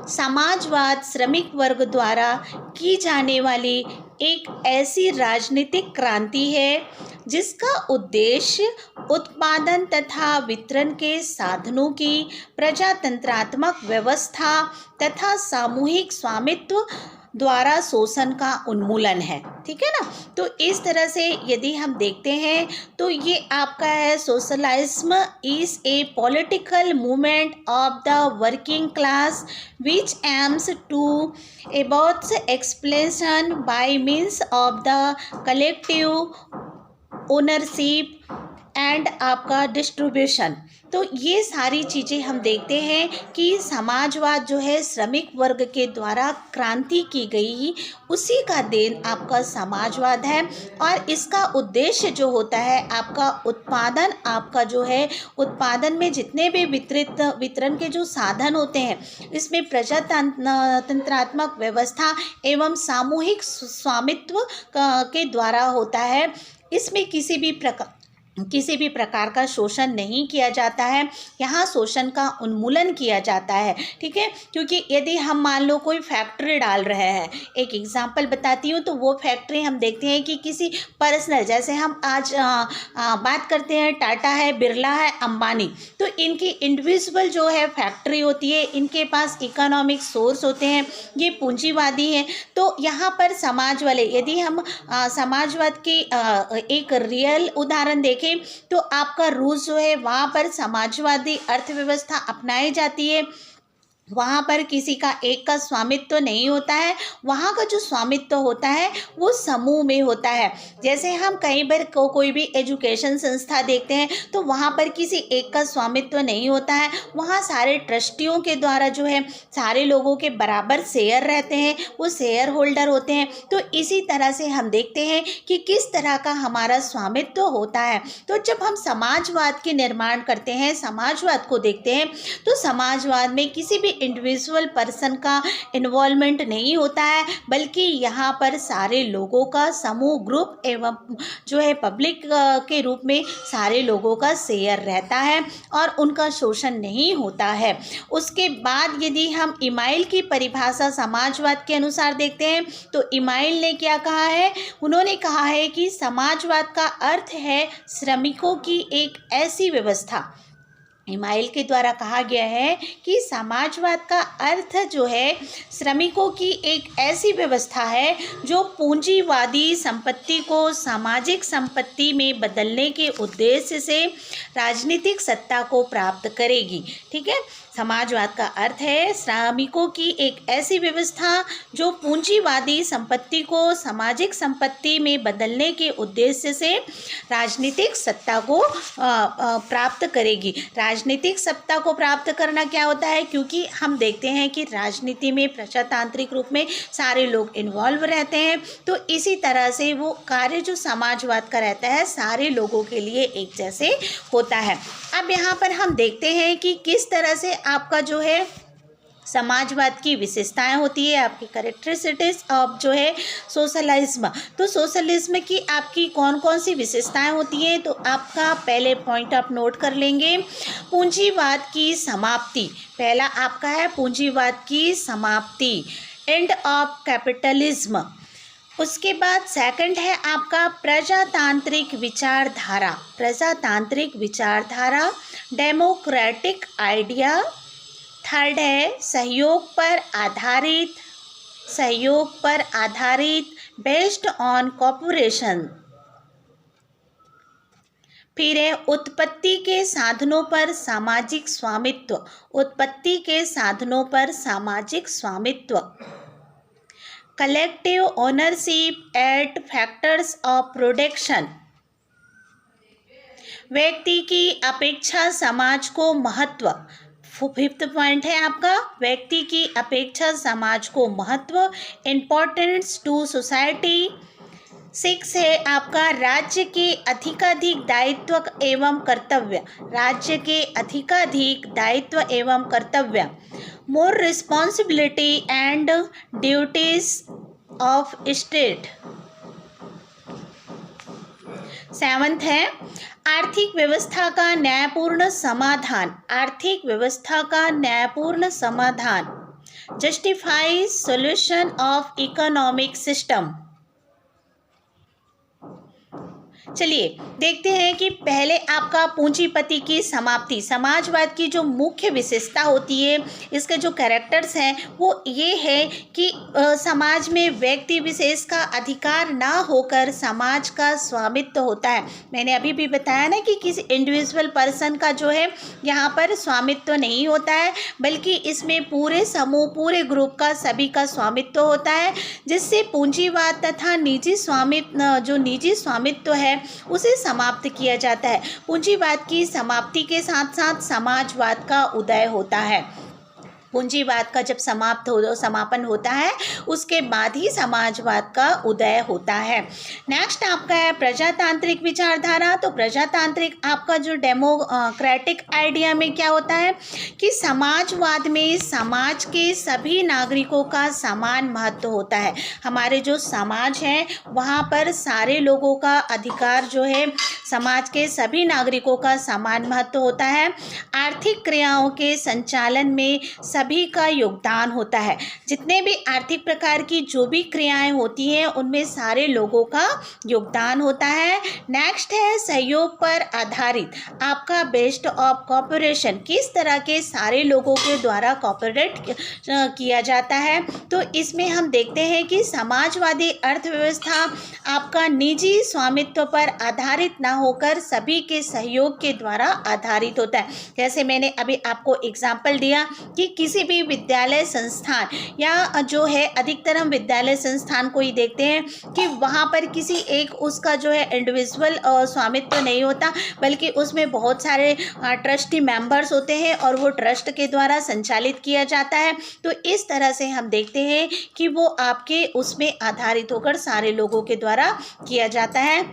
समाजवाद श्रमिक वर्ग द्वारा की जाने वाली एक ऐसी राजनीतिक क्रांति है जिसका उद्देश्य उत्पादन तथा वितरण के साधनों की प्रजातंत्रात्मक व्यवस्था तथा सामूहिक स्वामित्व द्वारा शोषण का उन्मूलन है। ठीक है ना। तो इस तरह से यदि हम देखते हैं तो ये आपका है socialism is a political movement of the working class which aims to about exploitation by means of the collective ownership and आपका डिस्ट्रीब्यूशन। तो ये सारी चीज़ें हम देखते हैं कि समाजवाद जो है श्रमिक वर्ग के द्वारा क्रांति की गई, उसी का देन आपका समाजवाद है। और इसका उद्देश्य जो होता है आपका उत्पादन, आपका जो है उत्पादन में जितने भी वितरण के जो साधन होते हैं इसमें प्रजातंत्रात्मक व्यवस्था एवं सामूहिक स्वामित्व के द्वारा होता है। इसमें किसी भी प्रकार का शोषण नहीं किया जाता है, यहाँ शोषण का उन्मूलन किया जाता है। ठीक है। क्योंकि यदि हम मान लो कोई फैक्ट्री डाल रहे हैं, एक एग्जांपल बताती हूँ, तो वो फैक्ट्री हम देखते हैं कि किसी पर्सनल, जैसे हम आज बात करते हैं टाटा है, बिरला है, अंबानी, तो इनकी इंडिविजुअल जो है फैक्ट्री होती है, इनके पास इकोनॉमिक सोर्स होते हैं, ये पूंजीवादी हैं। तो यहाँ पर समाज वाले, यदि हम समाजवाद की एक रियल उदाहरण देखें तो आपका रूस जो है वहाँ पर समाजवादी अर्थव्यवस्था अपनाई जाती है। वहाँ पर किसी का एक का स्वामित्व नहीं होता है, वहाँ का जो स्वामित्व होता है वो समूह में होता है। जैसे हम कई बार कोई भी एजुकेशन संस्था देखते हैं तो वहाँ पर किसी एक का स्वामित्व नहीं होता है, वहाँ सारे ट्रस्टियों के द्वारा जो है सारे लोगों के बराबर शेयर रहते हैं, वो शेयर होल्डर होते हैं। तो इसी तरह से हम देखते हैं कि किस तरह का हमारा स्वामित्व होता है। तो जब हम समाजवाद के निर्माण करते हैं, समाजवाद को देखते हैं, तो समाजवाद में किसी भी इंडिविजुअल पर्सन का इन्वॉल्वमेंट नहीं होता है, बल्कि यहाँ पर सारे लोगों का समूह, ग्रुप एवं जो है पब्लिक के रूप में सारे लोगों का शेयर रहता है और उनका शोषण नहीं होता है। उसके बाद यदि हम इमाइल की परिभाषा समाजवाद के अनुसार देखते हैं तो इमाइल ने क्या कहा है, उन्होंने कहा है कि समाजवाद का अर्थ है श्रमिकों की एक ऐसी व्यवस्था इमाइल के द्वारा कहा गया है कि समाजवाद का अर्थ जो है श्रमिकों की एक ऐसी व्यवस्था है जो पूंजीवादी संपत्ति को सामाजिक संपत्ति में बदलने के उद्देश्य से राजनीतिक सत्ता को प्राप्त करेगी। ठीक है, समाजवाद का अर्थ है श्रमिकों की एक ऐसी व्यवस्था जो पूंजीवादी संपत्ति को सामाजिक संपत्ति में बदलने के उद्देश्य से राजनीतिक सत्ता को प्राप्त करेगी। राजनीतिक सत्ता को प्राप्त करना क्या होता है, क्योंकि हम देखते हैं कि राजनीति में प्रजातांत्रिक रूप में सारे लोग इन्वॉल्व रहते हैं, तो इसी तरह से वो कार्य जो समाजवाद का रहता है सारे लोगों के लिए एक जैसे होता है। अब यहाँ पर हम देखते हैं कि किस तरह से आपका जो है समाजवाद की विशेषताएं होती है, आपकी कैरेक्टरिस्टिक्स ऑफ जो है सोशलिज्म। तो सोशलिज्म की आपकी कौन कौन सी विशेषताएं होती हैं, तो आपका पहले पॉइंट आप नोट कर लेंगे, पूंजीवाद की समाप्ति। पहला आपका है पूंजीवाद की समाप्ति, एंड ऑफ कैपिटलिज्म। उसके बाद सेकंड है आपका प्रजातांत्रिक विचारधारा, प्रजातांत्रिक विचारधारा, डेमोक्रेटिक आइडिया। थर्ड है सहयोग पर आधारित बेस्ड ऑन कॉर्पोरेशन। फिर है उत्पत्ति के साधनों पर सामाजिक स्वामित्व, उत्पत्ति के साधनों पर सामाजिक स्वामित्व। Collective ownership at factors of production, व्यक्ति की अपेक्षा समाज को महत्व। फिफ्थ पॉइंट है आपका व्यक्ति की अपेक्षा समाज को महत्व, इम्पोर्टेंस टू सोसाइटी। 6 है आपका राज्य के अधिकाधिक दायित्व एवं कर्तव्य, राज्य के अधिकाधिक दायित्व एवं कर्तव्य। More responsibility and duties of state. 7th है आर्थिक व्यवस्था का न्यायपूर्ण समाधान, आर्थिक व्यवस्था का न्यायपूर्ण समाधान। Justify solution of economic system. चलिए देखते हैं कि पहले आपका पूंजीपति की समाप्ति, समाजवाद की जो मुख्य विशेषता होती है, इसके जो कैरेक्टर्स हैं वो ये है कि समाज में व्यक्ति विशेष का अधिकार ना होकर समाज का स्वामित्व होता है। मैंने अभी भी बताया ना कि किसी इंडिविजुअल पर्सन का जो है यहाँ पर स्वामित्व नहीं होता है, बल्कि इसमें पूरे समूह, पूरे ग्रुप का, सभी का स्वामित्व होता है, जिससे पूंजीवाद तथा निजी स्वामित्व, जो निजी स्वामित्व है उसे समाप्त किया जाता है। पूंजीवाद की समाप्ति के साथ साथ समाजवाद का उदय होता है। पूंजीवाद का जब समापन होता है उसके बाद ही समाजवाद का उदय होता है। नेक्स्ट आपका है प्रजातांत्रिक विचारधारा। तो प्रजातांत्रिक आपका जो डेमोक्रेटिक आइडिया में क्या होता है कि समाजवाद में समाज के सभी नागरिकों का समान महत्व होता है। हमारे जो समाज है वहाँ पर सारे लोगों का अधिकार जो है, समाज के सभी नागरिकों का समान महत्व होता है। आर्थिक क्रियाओं के संचालन में सभी का योगदान होता है। जितने भी आर्थिक प्रकार की जो भी क्रियाएं होती हैं उनमें सारे लोगों का योगदान होता है। नेक्स्ट है सहयोग पर आधारित, आपका बेस्ड ऑफ कॉपरेशन, किस तरह के सारे लोगों के द्वारा कॉपरेट किया जाता है। तो इसमें हम देखते हैं कि समाजवादी अर्थव्यवस्था आपका निजी स्वामित्व पर आधारित ना होकर सभी के सहयोग के द्वारा आधारित होता है। जैसे मैंने अभी आपको एग्जाम्पल दिया कि किसी भी विद्यालय संस्थान या जो है अधिकतर हम विद्यालय संस्थान को ही देखते हैं कि वहाँ पर किसी एक उसका जो है इंडिविजुअल स्वामित्व नहीं होता, बल्कि उसमें बहुत सारे ट्रस्टी मेंबर्स होते हैं और वो ट्रस्ट के द्वारा संचालित किया जाता है। तो इस तरह से हम देखते हैं कि वो आपके उसमें आधारित होकर सारे लोगों के द्वारा किया जाता है।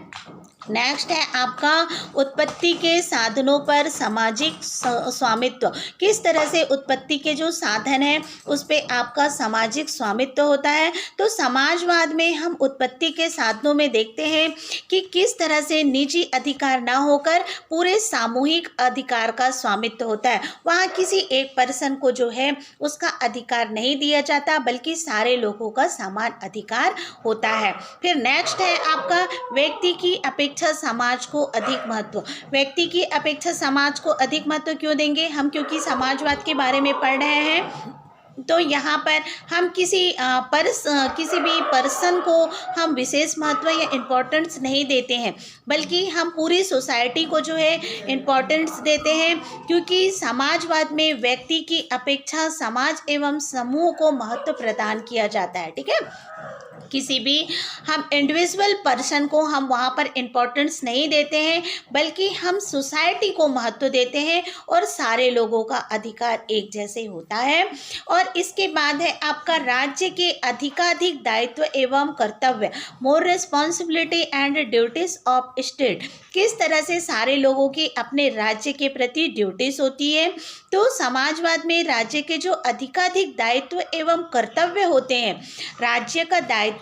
नेक्स्ट है आपका उत्पत्ति के साधनों पर सामाजिक स्वामित्व, किस तरह से उत्पत्ति के जो साधन हैं उस पे आपका सामाजिक स्वामित्व होता है। तो समाजवाद में हम उत्पत्ति के साधनों में देखते हैं कि किस तरह से निजी अधिकार ना होकर पूरे सामूहिक अधिकार का स्वामित्व होता है। वहाँ किसी एक पर्सन को जो है उसका अधिकार नहीं दिया जाता, बल्कि सारे लोगों का समान अधिकार होता है। फिर नेक्स्ट है आपका व्यक्ति की अपेक्षा अपेक्षा समाज को अधिक महत्व, व्यक्ति की अपेक्षा समाज को अधिक महत्व क्यों देंगे हम? क्योंकि समाजवाद के बारे में पढ़ रहे हैं। तो यहाँ पर हम किसी भी पर्सन को हम विशेष महत्व या इम्पोर्टेंस नहीं देते हैं, बल्कि हम पूरी सोसाइटी को जो है इम्पोर्टेंस देते हैं, क्योंकि समाजवाद में व्यक्ति की अपेक्षा समाज एवं समूह को महत्व प्रदान किया जाता है। ठीक है, किसी भी हम इंडिविजुअल पर्सन को हम वहाँ पर इम्पोर्टेंस नहीं देते हैं, बल्कि हम सोसाइटी को महत्व देते हैं और सारे लोगों का अधिकार एक जैसे होता है। और इसके बाद है आपका राज्य के अधिकाधिक दायित्व एवं कर्तव्य, more responsibility and duties of state. किस तरह से सारे लोगों की अपने राज्य के प्रति ड्यूटीज होती है। तो समाजवाद में राज्य के जो अधिकाधिक दायित्व एवं कर्तव्य होते हैं, राज्य का दायित्व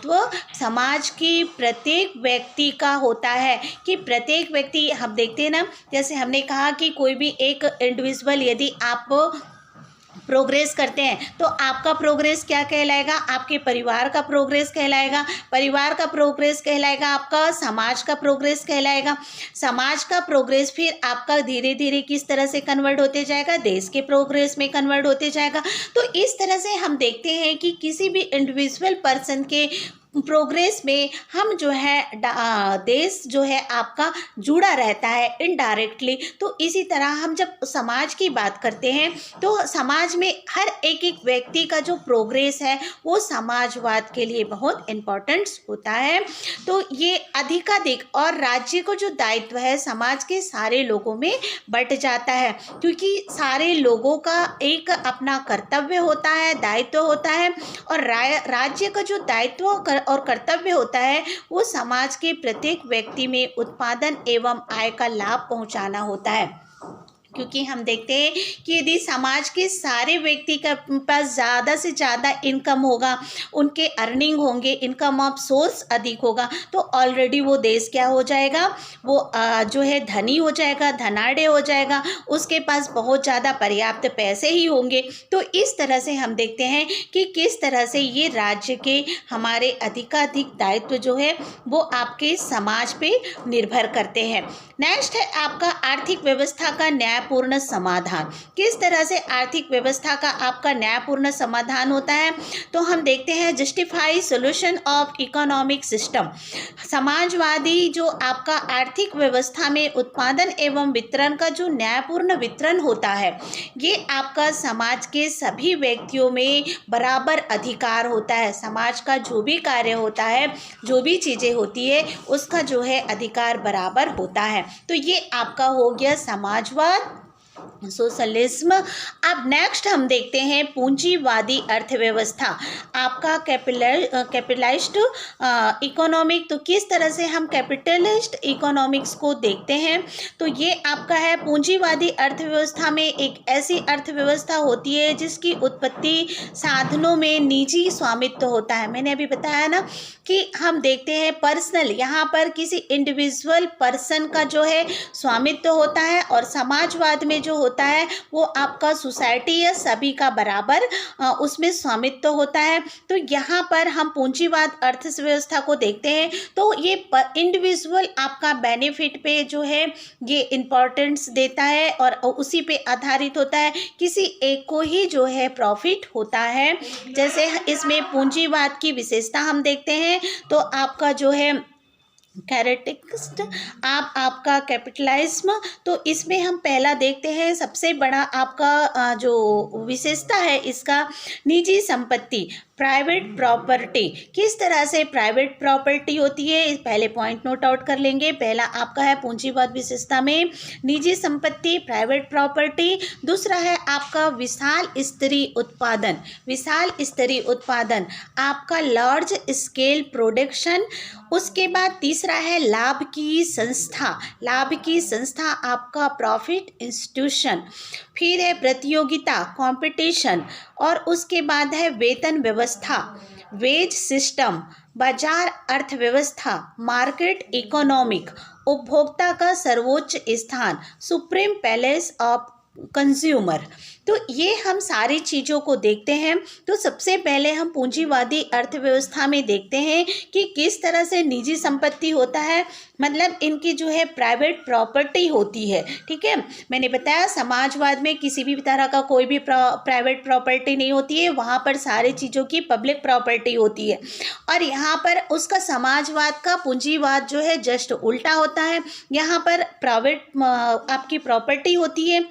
समाज की प्रत्येक व्यक्ति का होता है कि प्रत्येक व्यक्ति, हम देखते हैं ना, जैसे हमने कहा कि कोई भी एक इंडिविजुअल यदि आप प्रोग्रेस करते हैं तो आपका प्रोग्रेस क्या कहलाएगा? आपके परिवार का प्रोग्रेस कहलाएगा, परिवार का प्रोग्रेस कहलाएगा आपका समाज का प्रोग्रेस कहलाएगा, समाज का प्रोग्रेस फिर आपका धीरे धीरे किस तरह से कन्वर्ट होते जाएगा? देश के प्रोग्रेस में कन्वर्ट होते जाएगा। तो इस तरह से हम देखते हैं कि किसी भी इंडिविजुअल पर्सन के प्रोग्रेस में हम जो है देश जो है आपका जुड़ा रहता है इनडायरेक्टली। तो इसी तरह हम जब समाज की बात करते हैं तो समाज में हर एक व्यक्ति का जो प्रोग्रेस है वो समाजवाद के लिए बहुत इम्पोर्टेंट होता है। तो ये अधिकाधिक और राज्य को जो दायित्व है समाज के सारे लोगों में बंट जाता है, क्योंकि सारे लोगों का एक अपना कर्तव्य होता है, दायित्व होता है। और राज्य का जो दायित्व और कर्तव्य होता है वो समाज के प्रत्येक व्यक्ति में उत्पादन एवं आय का लाभ पहुंचाना होता है। क्योंकि हम देखते हैं कि यदि समाज के सारे व्यक्ति के पास ज़्यादा से ज़्यादा इनकम होगा, उनके अर्निंग होंगे, इनकम ऑफ सोर्स अधिक होगा, तो ऑलरेडी वो देश क्या हो जाएगा? वो जो है धनी हो जाएगा, धनाढ़ हो जाएगा, उसके पास बहुत ज़्यादा पर्याप्त पैसे ही होंगे। तो इस तरह से हम देखते हैं कि किस तरह से ये राज्य के हमारे अधिकाधिक दायित्व जो है वो आपके समाज पे निर्भर करते हैं। नेक्स्ट है आपका आर्थिक व्यवस्था का न्यायपूर्ण समाधान। किस तरह से आर्थिक व्यवस्था का आपका न्यायपूर्ण समाधान होता है? तो हम देखते हैं justify solution of economic system. Samajwadi जो आपका आर्थिक व्यवस्था में उत्पादन एवं वितरण का जो न्यायपूर्ण वितरण होता है, ये आपका समाज के सभी व्यक्तियों में बराबर अधिकार होता है। समाज का जो भी कार्य होता है, जो भी चीज़ें होती है, उसका जो है अधिकार बराबर होता है। तो ये आपका हो गया समाजवाद, सोशलिज्म। अब नेक्स्ट हम देखते हैं पूंजीवादी अर्थव्यवस्था, आपका कैपिटलिस्ट इकोनॉमिक। तो किस तरह से हम कैपिटलिस्ट इकोनॉमिक्स को देखते हैं? तो ये आपका है पूंजीवादी अर्थव्यवस्था में एक ऐसी अर्थव्यवस्था होती है जिसकी उत्पत्ति साधनों में निजी स्वामित्व होता है। मैंने अभी बताया ना कि हम देखते हैं पर्सनल, यहाँ पर किसी इंडिविजुअल पर्सन का जो है स्वामित्व होता है, और समाजवाद में जो होता है वो आपका सोसाइटी या सभी का बराबर उसमें स्वामित्व होता है। तो यहाँ पर हम पूंजीवाद अर्थव्यवस्था को देखते हैं तो ये इंडिविजुअल आपका बेनिफिट पे जो है ये इम्पोर्टेंस देता है और उसी पे आधारित होता है, किसी एक को ही जो है प्रॉफिट होता है। जैसे इसमें पूंजीवाद की विशेषता हम देखते हैं तो आपका जो है कैरेक्टरिस्टिक्स आपका कैपिटलिज्म। तो इसमें हम पहला देखते हैं सबसे बड़ा आपका जो विशेषता है इसका निजी संपत्ति, प्राइवेट प्रॉपर्टी। किस तरह से प्राइवेट प्रॉपर्टी होती है, पहले पॉइंट नोट आउट कर लेंगे। पहला आपका है पूंजीवाद विशेषता में निजी संपत्ति, प्राइवेट प्रॉपर्टी। दूसरा है आपका विशाल स्तरीय उत्पादन, विशाल स्तरीय उत्पादन आपका लार्ज स्केल प्रोडक्शन। उसके बाद तीसरा है लाभ की संस्था, लाभ की संस्था आपका प्रॉफिट इंस्टीट्यूशन। फिर है प्रतियोगिता, कंपटीशन। और उसके बाद है वेतन व्यवस्था, वेज सिस्टम, बाजार अर्थव्यवस्था, मार्केट इकोनॉमिक, उपभोक्ता का सर्वोच्च स्थान, सुप्रीम पैलेस ऑफ कंज्यूमर। तो ये हम सारी चीज़ों को देखते हैं। तो सबसे पहले हम पूंजीवादी अर्थव्यवस्था में देखते हैं कि किस तरह से निजी संपत्ति होता है, मतलब इनकी जो है प्राइवेट प्रॉपर्टी होती है। ठीक है, मैंने बताया समाजवाद में किसी भी तरह का कोई भी प्राइवेट प्रॉपर्टी नहीं होती है, वहाँ पर सारी चीज़ों की पब्लिक प्रॉपर्टी होती है। और यहाँ पर उसका समाजवाद का पूंजीवाद जो है जस्ट उल्टा होता है। यहाँ पर प्राइवेट आपकी प्रॉपर्टी होती है।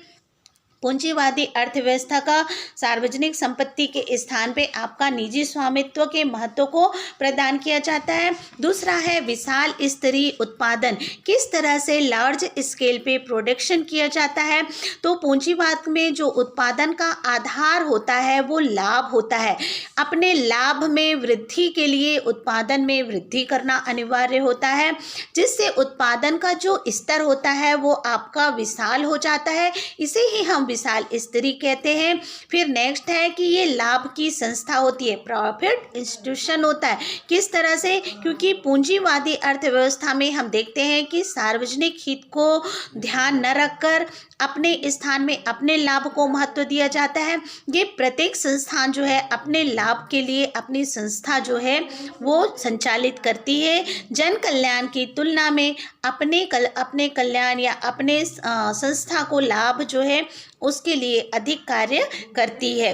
पूंजीवादी अर्थव्यवस्था का सार्वजनिक संपत्ति के स्थान पे आपका निजी स्वामित्व के महत्व को प्रदान किया जाता है। दूसरा है विशाल स्तरीय उत्पादन, किस तरह से लार्ज स्केल पे प्रोडक्शन किया जाता है। तो पूंजीवाद में जो उत्पादन का आधार होता है वो लाभ होता है। अपने लाभ में वृद्धि के लिए उत्पादन में वृद्धि करना अनिवार्य होता है, जिससे उत्पादन का जो स्तर होता है वो आपका विशाल हो जाता है। इसे ही हम विशाल स्तरीय कहते हैं। फिर नेक्स्ट है कि ये लाभ की संस्था होती है, प्रॉफिट इंस्टीट्यूशन होता है। किस तरह से, क्योंकि पूंजीवादी अर्थव्यवस्था में हम देखते हैं कि सार्वजनिक हित को ध्यान न रखकर अपने स्थान में अपने लाभ को महत्व दिया जाता है। ये प्रत्येक संस्थान जो है अपने लाभ के लिए अपनी संस्था जो है वो संचालित करती है। जन कल्याण की तुलना में अपने कल्याण या अपने संस्था को लाभ जो है उसके लिए अधिक कार्य करती है।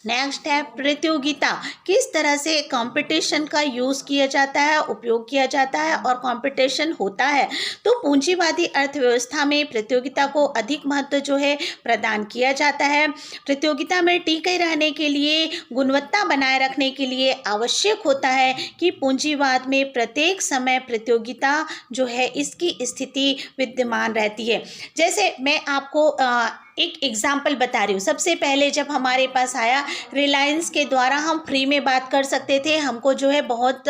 नेक्स्ट है प्रतियोगिता, किस तरह से कंपटीशन का यूज़ किया जाता है, उपयोग किया जाता है और कंपटीशन होता है। तो पूंजीवादी अर्थव्यवस्था में प्रतियोगिता को अधिक महत्व जो है प्रदान किया जाता है। प्रतियोगिता में टिके रहने के लिए, गुणवत्ता बनाए रखने के लिए आवश्यक होता है कि पूंजीवाद में प्रत्येक समय प्रतियोगिता जो है इसकी स्थिति विद्यमान रहती है। जैसे मैं आपको एक एग्जाम्पल बता रही हूँ। सबसे पहले जब हमारे पास आया, रिलायंस के द्वारा हम फ्री में बात कर सकते थे, हमको जो है बहुत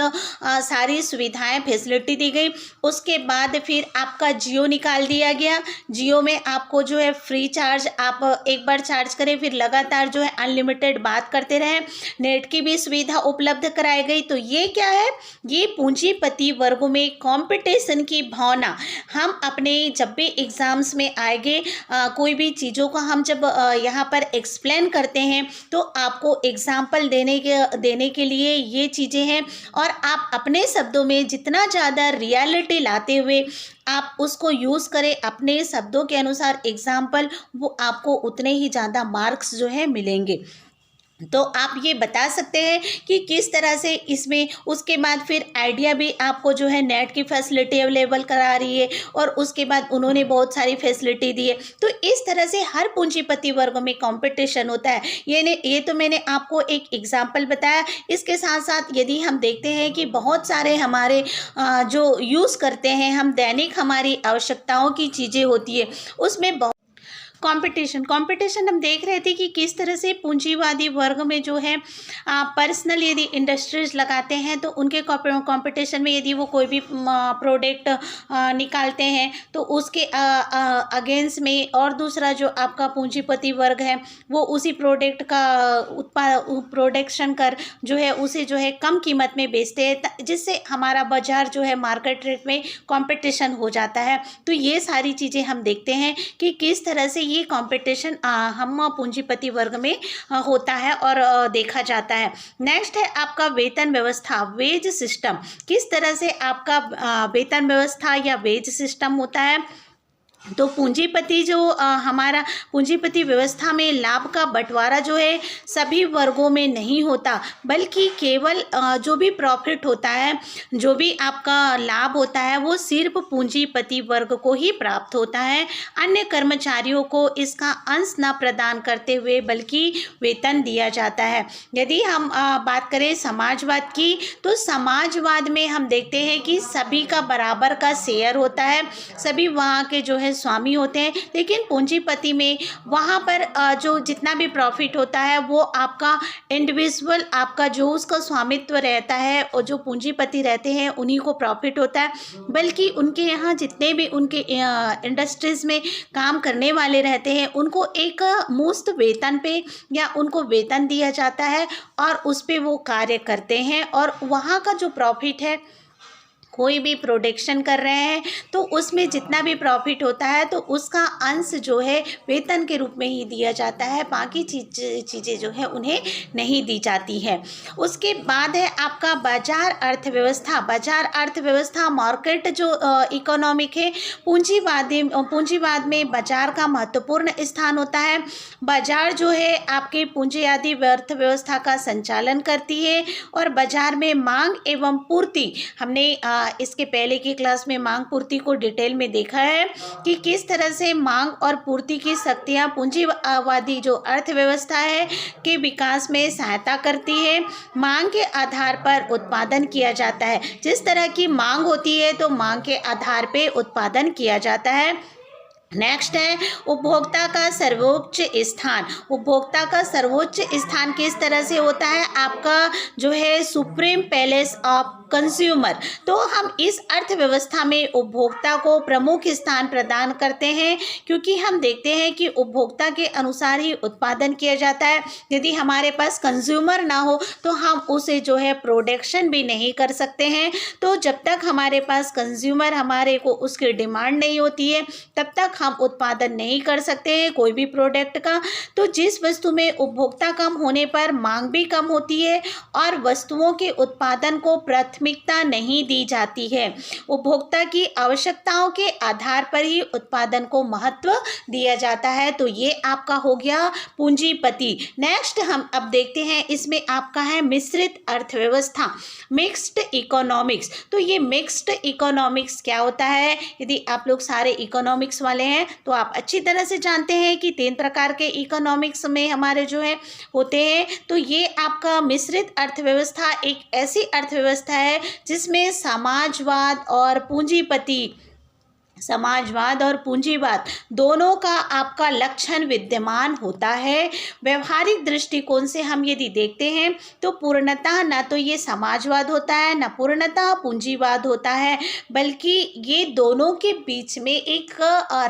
सारी सुविधाएं फैसिलिटी दी गई। उसके बाद फिर आपका जियो निकाल दिया गया। जियो में आपको जो है फ्री चार्ज, आप एक बार चार्ज करें फिर लगातार जो है अनलिमिटेड बात करते रहें, नेट की भी सुविधा उपलब्ध कराई गई। तो ये क्या है, ये पूंजीपति वर्गों में कॉम्पिटिशन की भावना। हम अपने जब भी एग्जाम्स में आएंगे कोई भी चीज़ जो को हम जब यहाँ पर एक्सप्लेन करते हैं तो आपको एग्जाम्पल देने के लिए ये चीज़ें हैं। और आप अपने शब्दों में जितना ज़्यादा रियलिटी लाते हुए आप उसको यूज़ करें अपने शब्दों के अनुसार एग्जाम्पल, वो आपको उतने ही ज़्यादा मार्क्स जो है मिलेंगे। तो आप ये बता सकते हैं कि किस तरह से इसमें, उसके बाद फिर आइडिया भी आपको जो है नेट की फैसिलिटी अवेलेबल करा रही है और उसके बाद उन्होंने बहुत सारी फैसिलिटी दी है। तो इस तरह से हर पूंजीपति वर्ग में कंपटीशन होता है। ये तो मैंने आपको एक एग्जांपल बताया। इसके साथ साथ यदि हम देखते हैं कि बहुत सारे हमारे जो यूज़ करते हैं हम, दैनिक हमारी आवश्यकताओं की चीज़ें होती है, उसमें कंपटीशन हम देख रहे थे कि किस तरह से पूंजीवादी वर्ग में जो है पर्सनल यदि इंडस्ट्रीज लगाते हैं तो उनके कंपटीशन में यदि वो कोई भी प्रोडक्ट निकालते हैं तो उसके अगेंस्ट में और दूसरा जो आपका पूंजीपति वर्ग है वो उसी प्रोडक्ट का प्रोडक्शन कर जो है उसे जो है कम कीमत में बेचते हैं, जिससे हमारा बाजार जो है मार्केट रेट में कंपटीशन हो जाता है। तो ये सारी चीज़ें हम देखते हैं कि किस तरह से ये कंपटीशन हम पूंजीपति वर्ग में होता है और देखा जाता है। नेक्स्ट है आपका वेतन व्यवस्था, वेज सिस्टम। किस तरह से आपका वेतन व्यवस्था या वेज सिस्टम होता है। तो पूंजीपति जो हमारा पूंजीपति व्यवस्था में लाभ का बंटवारा जो है सभी वर्गों में नहीं होता, बल्कि केवल जो भी प्रॉफिट होता है, जो भी आपका लाभ होता है वो सिर्फ पूंजीपति वर्ग को ही प्राप्त होता है। अन्य कर्मचारियों को इसका अंश न प्रदान करते हुए बल्कि वेतन दिया जाता है। यदि हम बात करें समाजवाद की, तो समाजवाद में हम देखते हैं कि सभी का बराबर का शेयर होता है, सभी वहाँ के जो है स्वामी होते हैं। लेकिन पूंजीपति में वहाँ पर जो जितना भी प्रॉफिट होता है वो आपका इंडिविजुअल, आपका जो उसका स्वामित्व रहता है और जो पूंजीपति रहते हैं उन्हीं को प्रॉफिट होता है, बल्कि उनके यहाँ जितने भी उनके इंडस्ट्रीज़ में काम करने वाले रहते हैं उनको एक मुफ्त वेतन पे या उनको वेतन दिया जाता है और उस पे वो कार्य करते हैं और वहाँ का जो प्रॉफिट है कोई भी प्रोडक्शन कर रहे हैं तो उसमें जितना भी प्रॉफिट होता है तो उसका अंश जो है वेतन के रूप में ही दिया जाता है, बाकी चीज़ें जो है उन्हें नहीं दी जाती है। उसके बाद है आपका बाजार अर्थव्यवस्था। बाजार अर्थव्यवस्था मार्केट जो इकोनॉमिक है, पूंजीवाद में बाजार का महत्वपूर्ण स्थान होता है। बाजार जो है आपके पूंजीवादी अर्थव्यवस्था का संचालन करती है और बाजार में मांग एवं पूर्ति, हमने इसके पहले की क्लास में मांग पूर्ति को डिटेल में देखा है कि किस तरह से मांग और पूर्ति की शक्तियाँ पूंजीवादी जो अर्थव्यवस्था है के विकास में सहायता करती है। मांग के आधार पर उत्पादन किया जाता है। जिस तरह की मांग होती है तो मांग के आधार पर उत्पादन किया जाता है। नेक्स्ट है उपभोक्ता का सर्वोच्च स्थान। उपभोक्ता का सर्वोच्च स्थान किस तरह से होता है, आपका जो है सुप्रीम पैलेस ऑफ कंज्यूमर। तो हम इस अर्थव्यवस्था में उपभोक्ता को प्रमुख स्थान प्रदान करते हैं, क्योंकि हम देखते हैं कि उपभोक्ता के अनुसार ही उत्पादन किया जाता है। यदि हमारे पास कंज्यूमर ना हो तो हम उसे जो है प्रोडक्शन भी नहीं कर सकते हैं। तो जब तक हमारे पास कंज्यूमर हमारे को उसकी डिमांड नहीं होती है तब तक हम उत्पादन नहीं कर सकते हैं कोई भी प्रोडक्ट का। तो जिस वस्तु में उपभोक्ता कम होने पर मांग भी कम होती है और वस्तुओं के उत्पादन को प्राथमिकता नहीं दी जाती है। उपभोक्ता की आवश्यकताओं के आधार पर ही उत्पादन को महत्व दिया जाता है। तो ये आपका हो गया पूंजीपति। नेक्स्ट हम अब देखते हैं, इसमें आपका है मिश्रित अर्थव्यवस्था, मिक्स्ड इकोनॉमिक्स। तो ये मिक्स्ड इकोनॉमिक्स क्या होता है, यदि आप लोग सारे इकोनॉमिक्स वाले हैं तो आप अच्छी तरह से जानते हैं कि 3 प्रकार के इकोनॉमिक्स में हमारे जो है होते हैं। तो ये आपका मिश्रित अर्थव्यवस्था एक ऐसी अर्थव्यवस्था है जिसमें समाजवाद और पूंजीवाद दोनों का आपका लक्षण विद्यमान होता है। व्यवहारिक दृष्टिकोण से हम यदि देखते हैं तो पूर्णतः न तो ये समाजवाद होता है न पूर्णतः पूंजीवाद होता है, बल्कि ये दोनों के बीच में एक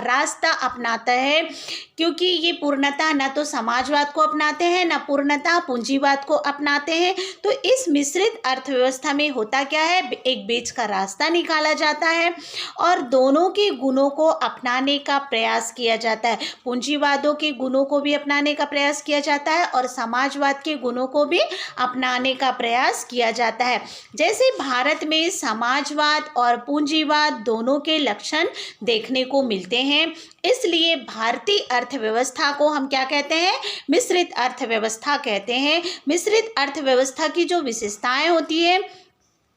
रास्ता अपनाता है, क्योंकि ये पूर्णतः न तो समाजवाद को अपनाते हैं न पूर्णतः पूंजीवाद को अपनाते हैं। तो इस मिश्रित अर्थव्यवस्था में होता क्या है, एक बीच का रास्ता निकाला जाता है और दोनों के गुणों को अपनाने का प्रयास किया जाता है। पूंजीवादों के गुणों को भी अपनाने का प्रयास किया जाता है और समाजवाद के गुणों को भी अपनाने का प्रयास किया जाता है। जैसे भारत में समाजवाद और पूंजीवाद दोनों के लक्षण देखने को मिलते हैं, इसलिए भारतीय अर्थव्यवस्था को हम क्या कहते हैं, मिश्रित अर्थव्यवस्था कहते हैं। मिश्रित अर्थव्यवस्था की जो विशेषताएं होती है,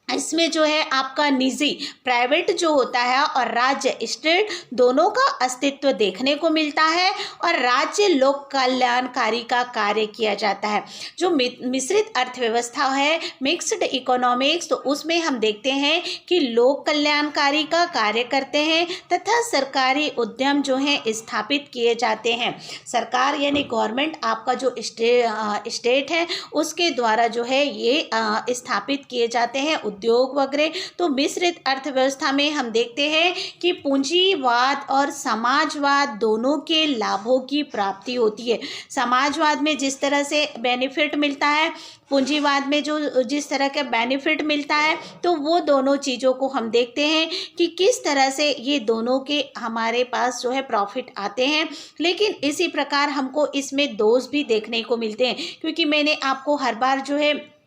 इसमें जो है आपका निजी प्राइवेट जो होता है और राज्य स्टेट दोनों का अस्तित्व देखने को मिलता है और राज्य लोक कल्याणकारी का कार्य किया जाता है। जो मिश्रित अर्थव्यवस्था है मिक्स्ड इकोनॉमिक्स, तो उसमें हम देखते हैं कि लोक कल्याणकारी का कार्य करते हैं तथा सरकारी उद्यम जो हैं स्थापित किए जाते हैं। सरकार यानी गवर्नमेंट आपका जो स्टेट है उसके द्वारा जो है ये स्थापित किए जाते हैं उद्योग वगैरह। तो मिश्रित अर्थव्यवस्था में हम देखते हैं कि पूंजीवाद और समाजवाद दोनों के लाभों की प्राप्ति होती है। समाजवाद में जिस तरह से बेनिफिट मिलता है, पूंजीवाद में जो जिस तरह का बेनिफिट मिलता है, तो वो दोनों चीज़ों को हम देखते हैं कि किस तरह से ये दोनों के हमारे पास जो है प्रॉफिट आते हैं। लेकिन इसी प्रकार हमको इसमें दोष भी देखने को मिलते हैं, क्योंकि मैंने आपको हर बार जो है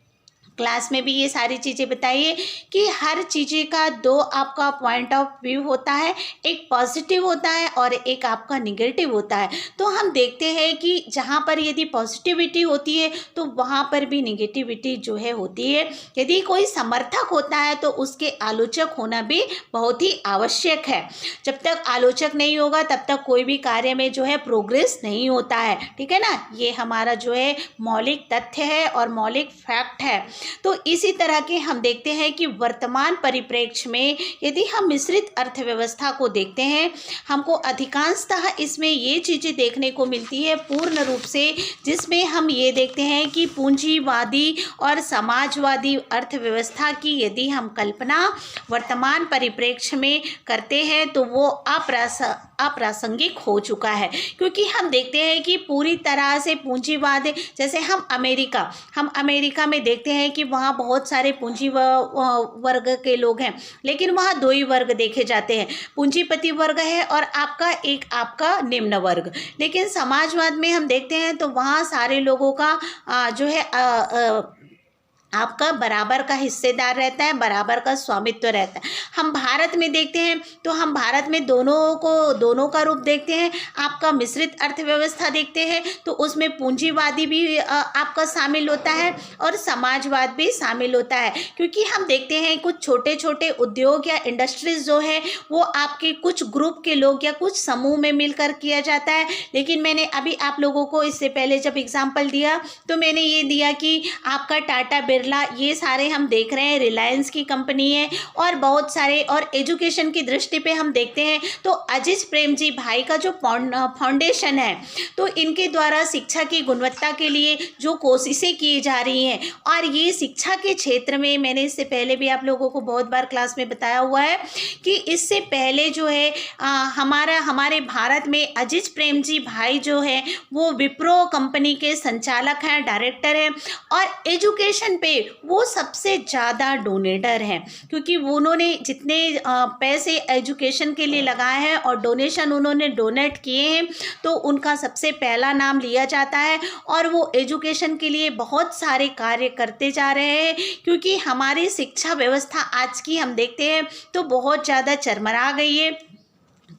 क्लास में भी ये सारी चीज़ें बताइए कि हर चीज़ें का दो आपका पॉइंट ऑफ व्यू होता है, एक पॉजिटिव होता है और एक आपका निगेटिव होता है। तो हम देखते हैं कि जहाँ पर यदि पॉजिटिविटी होती है तो वहाँ पर भी निगेटिविटी जो है होती है। यदि कोई समर्थक होता है तो उसके आलोचक होना भी बहुत ही आवश्यक है। जब तक आलोचक नहीं होगा तब तक कोई भी कार्य में जो है प्रोग्रेस नहीं होता है, ठीक है ना। ये हमारा जो है मौलिक तथ्य है और मौलिक फैक्ट है। तो इसी तरह के हम देखते हैं कि वर्तमान परिप्रेक्ष्य में यदि हम मिश्रित अर्थव्यवस्था को देखते हैं, हमको अधिकांशतः इसमें ये चीज़ें देखने को मिलती है पूर्ण रूप से, जिसमें हम ये देखते हैं कि पूंजीवादी और समाजवादी अर्थव्यवस्था की यदि हम कल्पना वर्तमान परिप्रेक्ष्य में करते हैं तो वो अप्रासंगिक हो चुका है। क्योंकि हम देखते हैं कि पूरी तरह से पूंजीवाद, जैसे हम अमेरिका में देखते हैं कि वहाँ बहुत सारे पूंजी वर्ग के लोग हैं, लेकिन वहाँ दो ही वर्ग देखे जाते हैं, पूंजीपति वर्ग है और आपका निम्न वर्ग। लेकिन समाजवाद में हम देखते हैं तो वहाँ सारे लोगों का जो है आपका बराबर का हिस्सेदार रहता है, बराबर का स्वामित्व रहता है। हम भारत में देखते हैं तो हम भारत में दोनों का रूप देखते हैं। आपका मिश्रित अर्थव्यवस्था देखते हैं तो उसमें पूंजीवादी भी आपका शामिल होता है और समाजवाद भी शामिल होता है, क्योंकि हम देखते हैं कुछ छोटे छोटे उद्योग या इंडस्ट्रीज जो है वो आपके कुछ ग्रुप के लोग या कुछ समूह में मिलकर किया जाता है। लेकिन मैंने अभी आप लोगों को इससे पहले जब एग्जाम्पल दिया तो मैंने ये दिया कि आपका टाटा बिरला, ये सारे हम देख रहे हैं रिलायंस की कंपनी है, और बहुत सारे, और एजुकेशन की दृष्टि पे हम देखते हैं तो अजीज प्रेमजी भाई का जो फाउंडेशन है तो इनके द्वारा शिक्षा की गुणवत्ता के लिए जो कोशिशें की जा रही हैं, और ये शिक्षा के क्षेत्र में मैंने इससे पहले भी आप लोगों को बहुत बार क्लास में बताया हुआ है कि इससे पहले जो है हमारे भारत में अजीज प्रेमजी भाई जो है वो विप्रो कंपनी के संचालक हैं, डायरेक्टर हैं, और एजुकेशन पे वो सबसे ज़्यादा डोनेटर हैं, क्योंकि उन्होंने जितने पैसे एजुकेशन के लिए लगाए हैं और डोनेशन उन्होंने डोनेट किए हैं तो उनका सबसे पहला नाम लिया जाता है, और वो एजुकेशन के लिए बहुत सारे कार्य करते जा रहे हैं। क्योंकि हमारी शिक्षा व्यवस्था आज की हम देखते हैं तो बहुत ज़्यादा चरमरा गई है।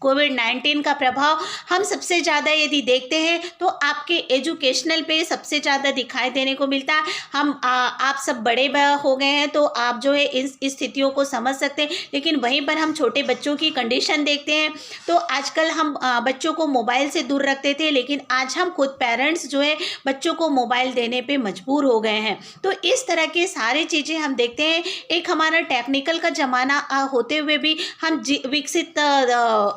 कोविड-19 का प्रभाव हम सबसे ज़्यादा यदि देखते हैं तो आपके एजुकेशनल पे सबसे ज़्यादा दिखाई देने को मिलता है। आप सब बड़े हो गए हैं तो आप जो है इस स्थितियों को समझ सकते हैं, लेकिन वहीं पर हम छोटे बच्चों की कंडीशन देखते हैं तो आजकल हम बच्चों को मोबाइल से दूर रखते थे, लेकिन आज हम खुद पेरेंट्स जो है बच्चों को मोबाइल देने पर मजबूर हो गए हैं। तो इस तरह की सारी चीज़ें हम देखते हैं। एक हमारा टेक्निकल का ज़माना होते हुए भी हम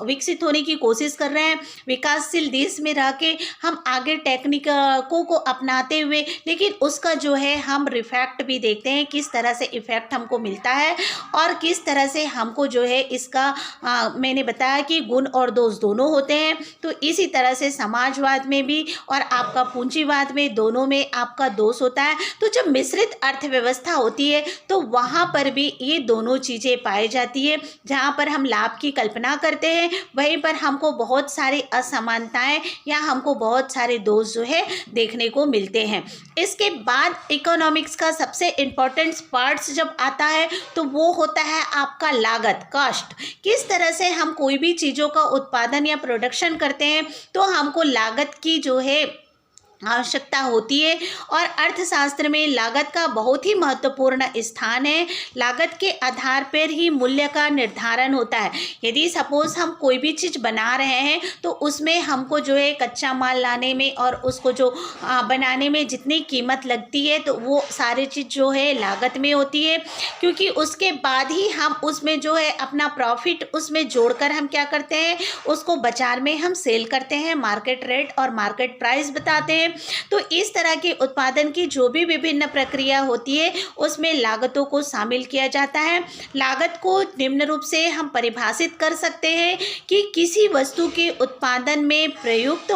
विकसित होने की कोशिश कर रहे हैं, विकासशील देश में रह के हम आगे टेक्निकों को अपनाते हुए, लेकिन उसका जो है हम रिफेक्ट भी देखते हैं, किस तरह से इफ़ेक्ट हमको मिलता है और किस तरह से हमको जो है इसका मैंने बताया कि गुण और दोष दोनों होते हैं। तो इसी तरह से समाजवाद में भी और आपका पूंजीवाद में दोनों में आपका दोष होता है। तो जब मिश्रित अर्थव्यवस्था होती है तो वहाँ पर भी ये दोनों चीज़ें पाई जाती है। जहाँ पर हम लाभ की कल्पना करते हैं वहीं पर हमको बहुत सारी असमानताएं या हमको बहुत सारे दोष जो है देखने को मिलते हैं। इसके बाद इकोनॉमिक्स का सबसे इम्पोर्टेंट पार्ट्स जब आता है तो वो होता है आपका लागत, कॉस्ट। किस तरह से हम कोई भी चीज़ों का उत्पादन या प्रोडक्शन करते हैं तो हमको लागत की जो है आवश्यकता होती है, और अर्थशास्त्र में लागत का बहुत ही महत्वपूर्ण स्थान है। लागत के आधार पर ही मूल्य का निर्धारण होता है। यदि सपोज हम कोई भी चीज़ बना रहे हैं तो उसमें हमको जो है कच्चा माल लाने में और उसको जो बनाने में जितनी कीमत लगती है तो वो सारी चीज़ जो है लागत में होती है, क्योंकि उसके बाद ही हम उसमें जो है अपना प्रॉफिट उसमें जोड़कर हम क्या करते हैं, उसको बाजार में हम सेल करते हैं, मार्केट रेट और मार्केट प्राइस बताते हैं। तो इस तरह के उत्पादन की जो भी विभिन्न प्रक्रिया होती है उसमें लागतों को शामिल किया जाता है। लागत को निम्न रूप से हम परिभाषित कर सकते हैं कि किसी वस्तु के उत्पादन में प्रयुक्त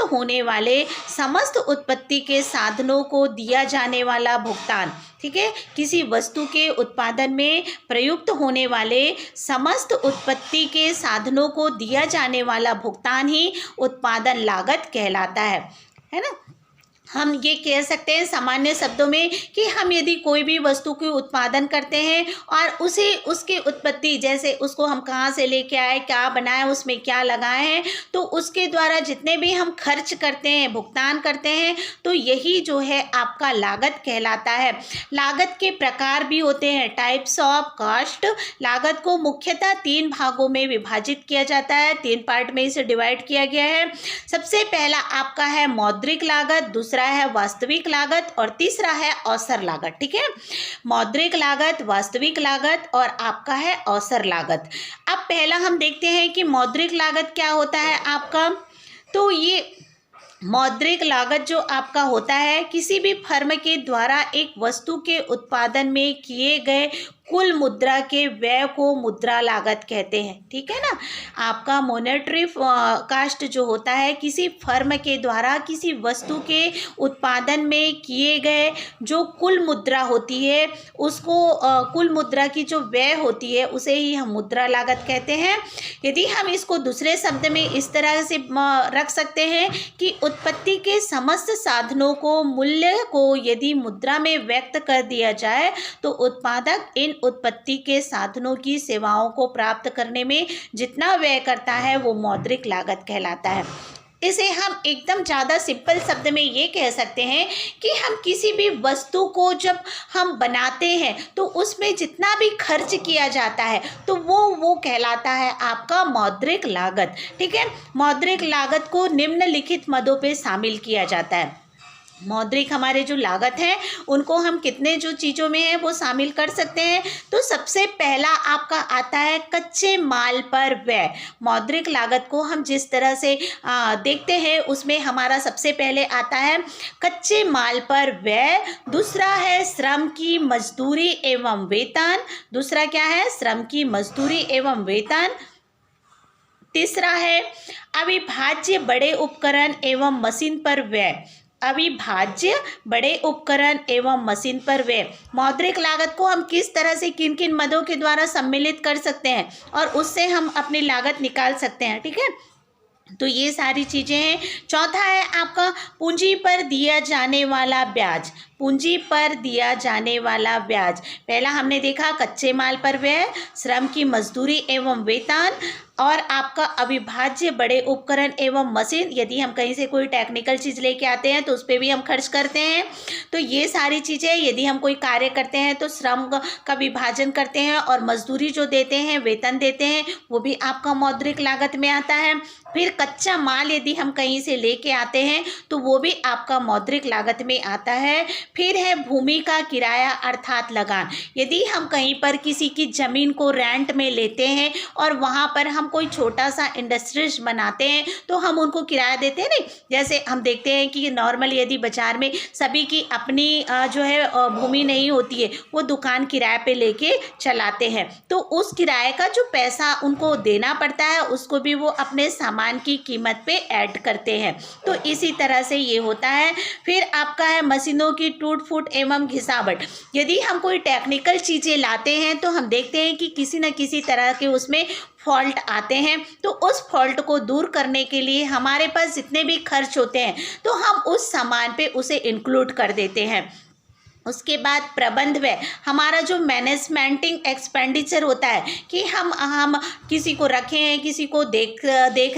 होने वाले समस्त उत्पत्ति के साधनों को दिया जाने वाला भुगतान। ठीक है, किसी वस्तु के उत्पादन में प्रयुक्त होने वाले समस्त उत्पत्ति के साधनों को दिया जाने वाला भुगतान ही उत्पादन लागत कहलाता है ना। हम ये कह सकते हैं सामान्य शब्दों में कि हम यदि कोई भी वस्तु के उत्पादन करते हैं और उसकी उत्पत्ति, जैसे उसको हम कहाँ से लेके आए, क्या बनाए, उसमें क्या लगाए हैं, तो उसके द्वारा जितने भी हम खर्च करते हैं, भुगतान करते हैं, तो यही जो है आपका लागत कहलाता है। लागत के प्रकार भी होते हैं, टाइप्स ऑफ कॉस्ट। लागत को मुख्यतः 3 भागों में विभाजित किया जाता है, 3 पार्ट में इसे डिवाइड किया गया है। सबसे पहला आपका है मौद्रिक लागत, दूसरा है वास्तविक लागत और तीसरा है अवसर लागत। ठीक है, मौद्रिक लागत, वास्तविक लागत और आपका है अवसर लागत। अब पहला हम देखते हैं कि मौद्रिक लागत क्या होता है आपका। तो ये मौद्रिक लागत जो आपका होता है किसी भी फर्म के द्वारा एक वस्तु के उत्पादन में किए गए कुल मुद्रा के व्यय को मुद्रा लागत कहते हैं। ठीक है ना। आपका मॉनेटरी कास्ट जो होता है किसी फर्म के द्वारा किसी वस्तु के उत्पादन में किए गए जो कुल मुद्रा होती है उसको कुल मुद्रा की जो व्यय होती है उसे ही हम मुद्रा लागत कहते हैं। यदि हम इसको दूसरे शब्द में इस तरह से रख सकते हैं कि उत्पत्ति के समस्त साधनों को मूल्य को यदि मुद्रा में व्यक्त कर दिया जाए तो उत्पादक इन उत्पत्ति के साधनों की सेवाओं को प्राप्त करने में जितना व्यय करता है वो मौद्रिक लागत कहलाता है। इसे हम एकदम ज़्यादा सिंपल शब्द में ये कह सकते हैं कि हम किसी भी वस्तु को जब हम बनाते हैं तो उसमें जितना भी खर्च किया जाता है तो वो कहलाता है आपका मौद्रिक लागत। ठीक है। मौद्रिक लागत को निम्नलिखित मदों पे शामिल किया जाता है। मौद्रिक हमारे जो लागत हैं उनको हम कितने जो चीज़ों में है वो शामिल कर सकते हैं। तो सबसे पहला आपका आता है कच्चे माल पर व्यय। मौद्रिक लागत को हम जिस तरह से देखते हैं उसमें हमारा सबसे पहले आता है कच्चे माल पर व्यय। दूसरा है श्रम की मजदूरी एवं वेतन। दूसरा क्या है? श्रम की मजदूरी एवं वेतन। तीसरा है अविभाज्य बड़े उपकरण एवं मशीन पर व्यय। अविभाज्य बड़े उपकरण एवं मशीन पर व्यय। मौद्रिक लागत को हम किस तरह से किन किन मदों के द्वारा सम्मिलित कर सकते हैं और उससे हम अपनी लागत निकाल सकते हैं। ठीक है। तो ये सारी चीज़ें हैं। चौथा है आपका पूंजी पर दिया जाने वाला ब्याज। पूंजी पर दिया जाने वाला ब्याज। पहला हमने देखा कच्चे माल पर व्यय, श्रम की मजदूरी एवं वेतन और आपका अविभाज्य बड़े उपकरण एवं मशीन। यदि हम कहीं से कोई टेक्निकल चीज़ लेके आते हैं तो उस पर भी हम खर्च करते हैं। तो ये सारी चीज़ें, यदि हम कोई कार्य करते हैं तो श्रम का विभाजन करते हैं और मजदूरी जो देते हैं, वेतन देते हैं, वो भी आपका मौद्रिक लागत में आता है। फिर कच्चा माल यदि हम कहीं से लेके आते हैं तो वो भी आपका मौद्रिक लागत में आता है। फिर है भूमि का किराया अर्थात लगान। यदि हम कहीं पर किसी की ज़मीन को रेंट में लेते हैं और वहाँ पर हम कोई छोटा सा इंडस्ट्रीज बनाते हैं तो हम उनको किराया देते हैं। नहीं, जैसे हम देखते हैं कि नॉर्मली यदि बाजार में सभी की अपनी जो है भूमि नहीं होती है, वो दुकान किराए पे लेके चलाते हैं, तो उस किराए का जो पैसा उनको देना पड़ता है उसको भी वो अपने सामान की कीमत पे ऐड करते हैं। तो इसी तरह से ये होता है। फिर आपका है मशीनों की टूट फूट एवं घिसावट। यदि हम कोई टेक्निकल चीज़ें लाते हैं तो हम देखते हैं कि किसी न किसी तरह के उसमें फॉल्ट आते हैं, तो उस फॉल्ट को दूर करने के लिए हमारे पास जितने भी खर्च होते हैं तो हम उस सामान पे उसे इंक्लूड कर देते हैं। उसके बाद प्रबंध व्यय, हमारा जो मैनेजमेंटिंग एक्सपेंडिचर होता है कि हम किसी को रखे हैं, किसी को देख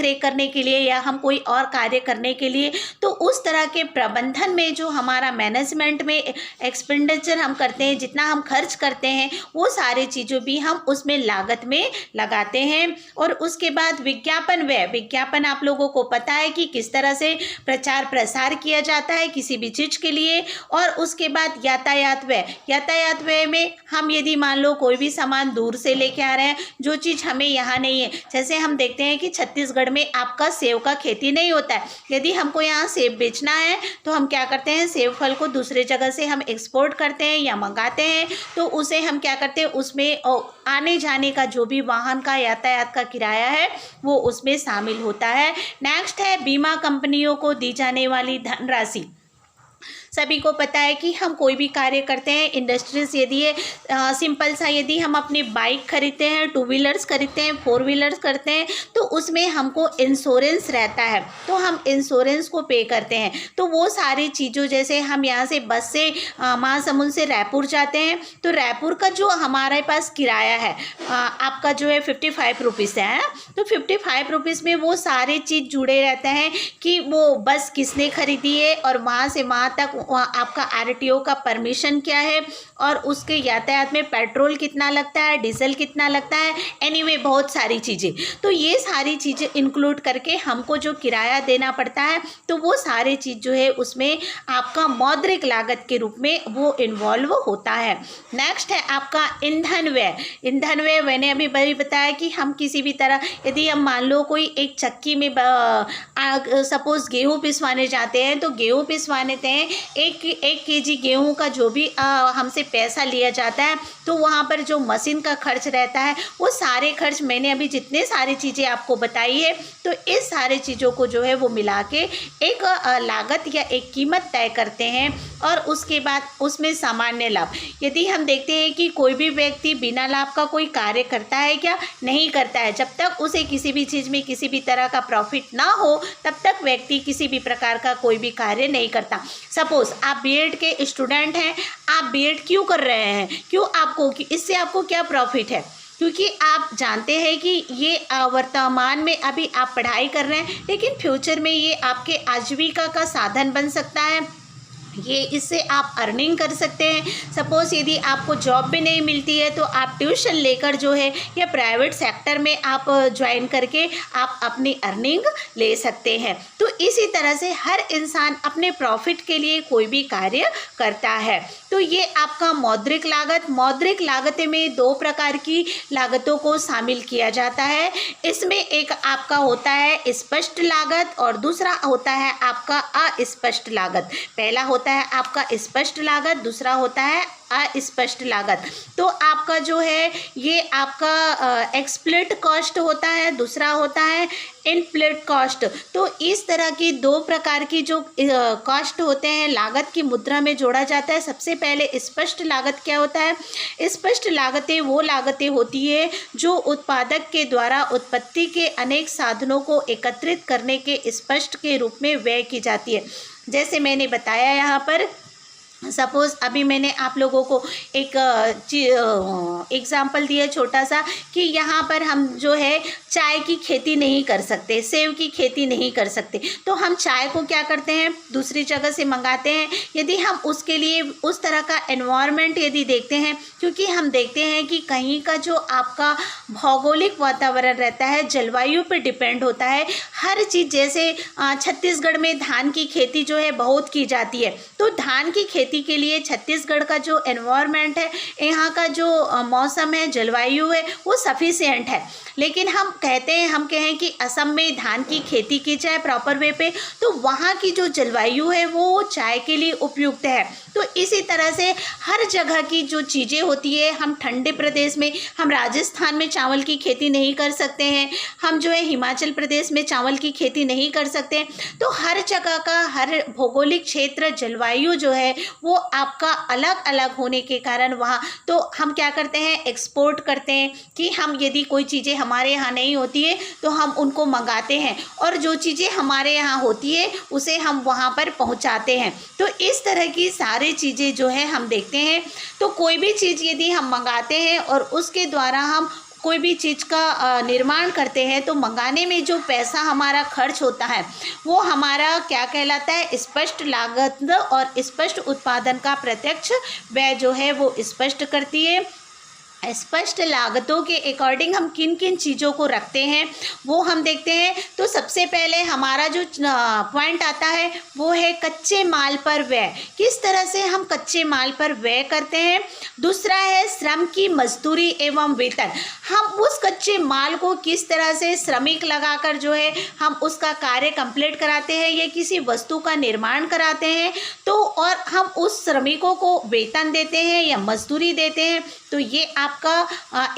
रेख करने के लिए या हम कोई और कार्य करने के लिए, तो उस तरह के प्रबंधन में जो हमारा मैनेजमेंट में एक्सपेंडिचर हम करते हैं, जितना हम खर्च करते हैं, वो सारी चीज़ों भी हम उसमें लागत में लगाते हैं। और उसके बाद विज्ञापन व्यय। विज्ञापन आप लोगों को पता है कि किस तरह से प्रचार प्रसार किया जाता है किसी भी चीज़ के लिए। और उसके बाद यातायात व्यय। यातायात व्यय में हम यदि मान लो कोई भी सामान दूर से लेके आ रहे हैं, जो चीज़ हमें यहाँ नहीं है, जैसे हम देखते हैं कि छत्तीसगढ़ में आपका सेब का खेती नहीं होता है, यदि हमको यहाँ सेब बेचना है तो हम क्या करते हैं, सेब फल को दूसरे जगह से हम एक्सपोर्ट करते हैं या मंगाते हैं, तो उसे हम क्या करते हैं, उसमें आने जाने का जो भी वाहन का यातायात का किराया है वो उसमें शामिल होता है। नेक्स्ट है बीमा कंपनियों को दी जाने वाली धनराशि। सभी को पता है कि हम कोई भी कार्य करते हैं, इंडस्ट्रीज यदि है सिंपल सा, यदि हम अपनी बाइक खरीदते हैं, टू व्हीलर्स खरीदते हैं, फोर व्हीलर्स करते हैं, तो उसमें हमको इंश्योरेंस रहता है, तो हम इंश्योरेंस को पे करते हैं। तो वो सारी चीज़ों, जैसे हम यहाँ से बस से महासमुंद से रायपुर जाते हैं, तो रायपुर का जो हमारे पास किराया है आपका जो है 55 रुपीज़ है, तो 55 रुपीज़ में वो सारे चीज़ जुड़े रहते हैं कि वो बस किसने खरीदी है और वहाँ से वहाँ तक आपका आरटीओ का परमिशन क्या है और उसके यातायात में पेट्रोल कितना लगता है, डीजल कितना लगता है, एनीवे बहुत सारी चीज़ें। तो ये सारी चीज़ें इंक्लूड करके हमको जो किराया देना पड़ता है, तो वो सारी चीज़ जो है उसमें आपका मौद्रिक लागत के रूप में वो इन्वॉल्व होता है। नेक्स्ट है आपका ईंधन व्यय। ईंधन व्यय मैंने अभी बताया कि हम किसी भी तरह, यदि हम मान लो कोई एक चक्की में सपोज गेहूँ पिसवाने जाते हैं, तो गेहूँ पिसवाने हैं एक केजी गेहूँ का जो भी हमसे पैसा लिया जाता है, तो वहाँ पर जो मशीन का खर्च रहता है, वो सारे खर्च मैंने अभी जितने सारी चीज़ें आपको बताई है, तो इस सारे चीज़ों को जो है वो मिला के एक लागत या एक कीमत तय करते हैं। और उसके बाद उसमें सामान्य लाभ, यदि हम देखते हैं कि कोई भी व्यक्ति बिना लाभ का कोई कार्य करता है क्या, नहीं करता है। जब तक उसे किसी भी चीज़ में किसी भी तरह का प्रॉफिट ना हो, तब तक व्यक्ति किसी भी प्रकार का कोई भी कार्य नहीं करता। सपोज आप बीएड के स्टूडेंट हैं, आप बीएड क्यों कर रहे हैं, क्यों आपको, इससे आपको क्या प्रॉफिट है, क्योंकि आप जानते हैं कि ये वर्तमान में अभी आप पढ़ाई कर रहे हैं, लेकिन फ्यूचर में ये आपके आजीविका का साधन बन सकता है। ये इससे आप अर्निंग कर सकते हैं। सपोज़ यदि आपको जॉब भी नहीं मिलती है, तो आप ट्यूशन लेकर जो है या प्राइवेट सेक्टर में आप ज्वाइन करके आप अपनी अर्निंग ले सकते हैं। तो इसी तरह से हर इंसान अपने प्रॉफिट के लिए कोई भी कार्य करता है। तो ये आपका मौद्रिक लागत में 2 प्रकार की लागतों को शामिल किया जाता है। इसमें एक आपका होता है स्पष्ट लागत और दूसरा होता है आपका अस्पष्ट लागत। पहला होता है आपका स्पष्ट लागत, दूसरा होता है अस्पष्ट लागत। तो आपका जो है ये आपका एक्सप्लिट कॉस्ट होता है, दूसरा होता है इनप्लिट कॉस्ट। तो इस तरह की 2 प्रकार की जो कॉस्ट होते हैं लागत की मुद्रा में जोड़ा जाता है। सबसे पहले स्पष्ट लागत क्या होता है, स्पष्ट लागतें वो लागतें होती है जो उत्पादक के द्वारा उत्पत्ति के अनेक साधनों को एकत्रित करने के स्पष्ट के रूप में व्यय की जाती है। जैसे मैंने बताया यहाँ पर, सपोज़ अभी मैंने आप लोगों को एक एग्ज़ाम्पल दिया छोटा सा कि यहाँ पर हम जो है चाय की खेती नहीं कर सकते, सेब की खेती नहीं कर सकते, तो हम चाय को क्या करते हैं, दूसरी जगह से मंगाते हैं। यदि हम उसके लिए उस तरह का एनवायरनमेंट यदि देखते हैं, क्योंकि हम देखते हैं कि कहीं का जो आपका भौगोलिक वातावरण रहता है, जलवायु पर डिपेंड होता है हर चीज़। जैसे छत्तीसगढ़ में धान की खेती जो है बहुत की जाती है, तो धान की खेती के लिए छत्तीसगढ़ का जो एनवायरनमेंट है, यहाँ का जो मौसम है, जलवायु है, वो सफिशिएंट है। लेकिन हम कहें कि असम में धान की खेती की जाए प्रॉपर वे पे, तो वहाँ की जो जलवायु है वो चाय के लिए उपयुक्त है। तो इसी तरह से हर जगह की जो चीज़ें होती है, हम ठंडे प्रदेश में, हम राजस्थान में चावल की खेती नहीं कर सकते हैं, हम जो है हिमाचल प्रदेश में चावल की खेती नहीं कर सकते। तो हर जगह का हर भौगोलिक क्षेत्र, जलवायु जो है वो आपका अलग अलग होने के कारण वहाँ तो हम क्या करते हैं, एक्सपोर्ट करते हैं कि हम यदि कोई चीज़ें हमारे यहाँ नहीं होती है तो हम उनको मंगाते हैं, और जो चीज़ें हमारे यहाँ होती है उसे हम वहाँ पर पहुँचाते हैं। तो इस तरह की सारी चीज़ें जो है हम देखते हैं। तो कोई भी चीज़ यदि हम मंगाते हैं और उसके द्वारा हम कोई भी चीज़ का निर्माण करते हैं, तो मंगाने में जो पैसा हमारा खर्च होता है वो हमारा क्या कहलाता है, स्पष्ट लागत, और स्पष्ट उत्पादन का प्रत्यक्ष व्यय जो है वो स्पष्ट करती है। स्पष्ट लागतों के अकॉर्डिंग हम किन किन चीज़ों को रखते हैं वो हम देखते हैं। तो सबसे पहले हमारा जो पॉइंट आता है वो है कच्चे माल पर व्यय, किस तरह से हम कच्चे माल पर व्यय करते हैं। दूसरा है श्रम की मजदूरी एवं वेतन, हम उस कच्चे माल को किस तरह से श्रमिक लगाकर जो है हम उसका कार्य कंप्लीट कराते हैं या किसी वस्तु का निर्माण कराते हैं, तो और हम उस श्रमिकों को वेतन देते हैं या मजदूरी देते हैं, तो ये आपका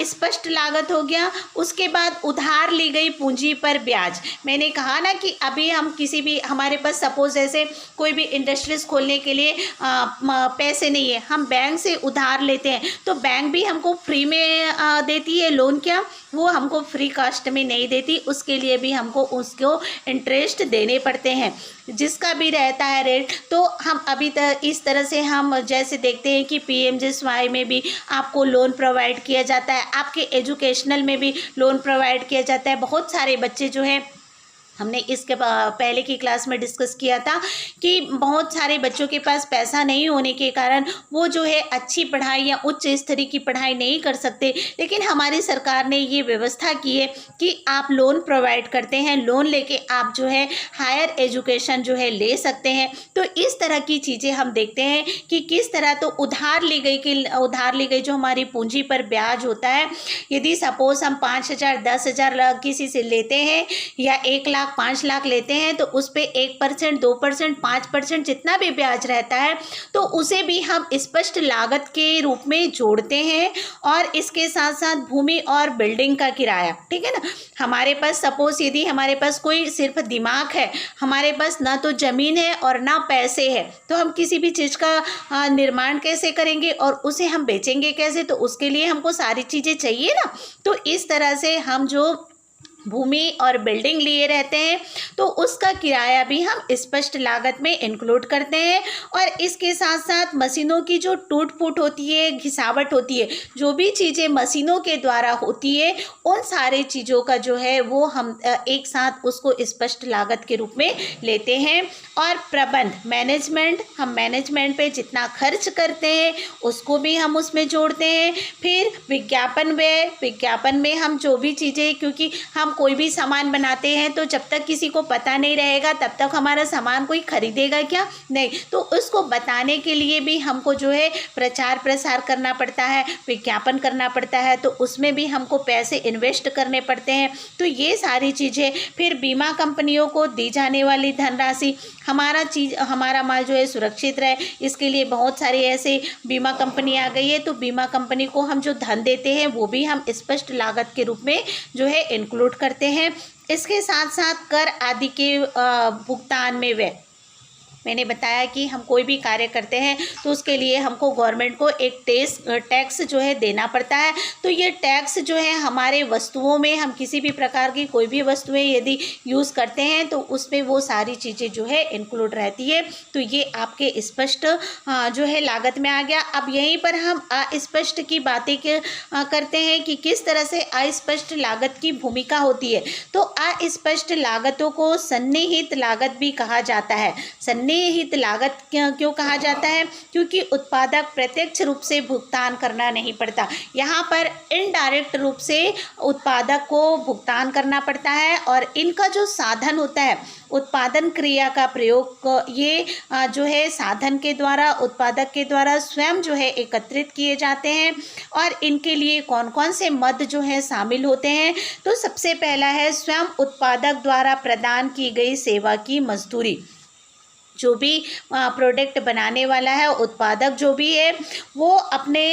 स्पष्ट लागत हो गया। उसके बाद उधार ली गई पूंजी पर ब्याज, मैंने कहा ना कि अभी हम किसी भी, हमारे पास सपोज जैसे कोई भी इंडस्ट्रीज खोलने के लिए पैसे नहीं है, हम बैंक से उधार लेते हैं, तो बैंक भी हमको फ्री में देती है लोन, क्या वो हमको फ्री कास्ट में नहीं देती, उसके लिए भी हमको उसको इंटरेस्ट देने पड़ते हैं, जिसका भी रहता है रेट। तो हम अभी तक इस तरह से हम जैसे देखते हैं कि PMJSY में भी आपको लोन प्रोवाइड किया जाता है, आपके एजुकेशनल में भी लोन प्रोवाइड किया जाता है। बहुत सारे बच्चे जो हैं, हमने इसके पहले की क्लास में डिस्कस किया था कि बहुत सारे बच्चों के पास पैसा नहीं होने के कारण वो जो है अच्छी पढ़ाई या उच्च स्तर की पढ़ाई नहीं कर सकते, लेकिन हमारी सरकार ने ये व्यवस्था की है कि आप लोन प्रोवाइड करते हैं, लोन लेके आप जो है हायर एजुकेशन जो है ले सकते हैं। तो इस तरह की चीज़ें हम देखते हैं कि किस तरह, तो उधार ली गई जो हमारी पूंजी पर ब्याज होता है, यदि सपोज हम 5,000 10,000 किसी से लेते हैं या 1 लाख लाख 5 लाख लेते हैं तो उस पे 1%, 2%, 5% जितना भी ब्याज रहता है तो उसे भी हम स्पष्ट लागत के रूप में जोड़ते हैं। और इसके साथ साथ भूमि और बिल्डिंग का किराया, ठीक है ना। हमारे पास सपोज यदि हमारे पास कोई सिर्फ दिमाग है, हमारे पास ना तो ज़मीन है और ना पैसे है, तो हम किसी भी चीज़ का निर्माण कैसे करेंगे और उसे हम बेचेंगे कैसे? तो उसके लिए हमको सारी चीज़ें चाहिए ना। तो इस तरह से हम जो भूमि और बिल्डिंग लिए रहते हैं तो उसका किराया भी हम स्पष्ट लागत में इंक्लूड करते हैं। और इसके साथ साथ मशीनों की जो टूट फूट होती है, घिसावट होती है, जो भी चीज़ें मशीनों के द्वारा होती है, उन सारे चीज़ों का जो है वो हम एक साथ उसको स्पष्ट लागत के रूप में लेते हैं। और प्रबंध, मैनेजमेंट, हम मैनेजमेंट पे जितना खर्च करते हैं उसको भी हम उसमें जोड़ते हैं। फिर विज्ञापन व्यय, विज्ञापन में हम जो भी चीज़ें, क्योंकि हम कोई भी सामान बनाते हैं तो जब तक किसी को पता नहीं रहेगा तब तक हमारा सामान कोई खरीदेगा क्या? नहीं। तो उसको बताने के लिए भी हमको जो है प्रचार प्रसार करना पड़ता है, विज्ञापन करना पड़ता है, तो उसमें भी हमको पैसे इन्वेस्ट करने पड़ते हैं। तो ये सारी चीज़ें, फिर बीमा कंपनियों को दी जाने वाली धनराशि, हमारा माल जो है सुरक्षित रहे, इसके लिए बहुत सारी ऐसे बीमा कंपनी आ गई है। तो बीमा कंपनी को हम जो धन देते हैं वो भी हम स्पष्ट लागत के रूप में जो है इंक्लूड करते हैं। इसके साथ साथ कर आदि के भुगतान में व्यय, मैंने बताया कि हम कोई भी कार्य करते हैं तो उसके लिए हमको गवर्नमेंट को एक टैक्स जो है देना पड़ता है। तो ये टैक्स जो है हमारे वस्तुओं में, हम किसी भी प्रकार की कोई भी वस्तुएं यदि यूज़ करते हैं तो उसमें वो सारी चीज़ें जो है इंक्लूड रहती है। तो ये आपके स्पष्ट जो है लागत में आ गया। अब यहीं पर हम अस्पष्ट की बातें करते हैं कि किस तरह से अस्पष्ट लागत की भूमिका होती है। तो अस्पष्ट लागतों को सन्निहित लागत भी कहा जाता है। सन्निहित लागत क्यों कहा जाता है? क्योंकि उत्पादक प्रत्यक्ष रूप से भुगतान करना नहीं पड़ता, यहाँ पर इनडायरेक्ट रूप से उत्पादक को भुगतान करना पड़ता है। और इनका जो साधन होता है, उत्पादन क्रिया का प्रयोग, ये जो है साधन के द्वारा, उत्पादक के द्वारा स्वयं जो है एकत्रित किए जाते हैं। और इनके लिए कौन कौन से मद जो है शामिल होते हैं? तो सबसे पहला है स्वयं उत्पादक द्वारा प्रदान की गई सेवा की मजदूरी। जो भी प्रोडक्ट बनाने वाला है, उत्पादक जो भी है, वो अपने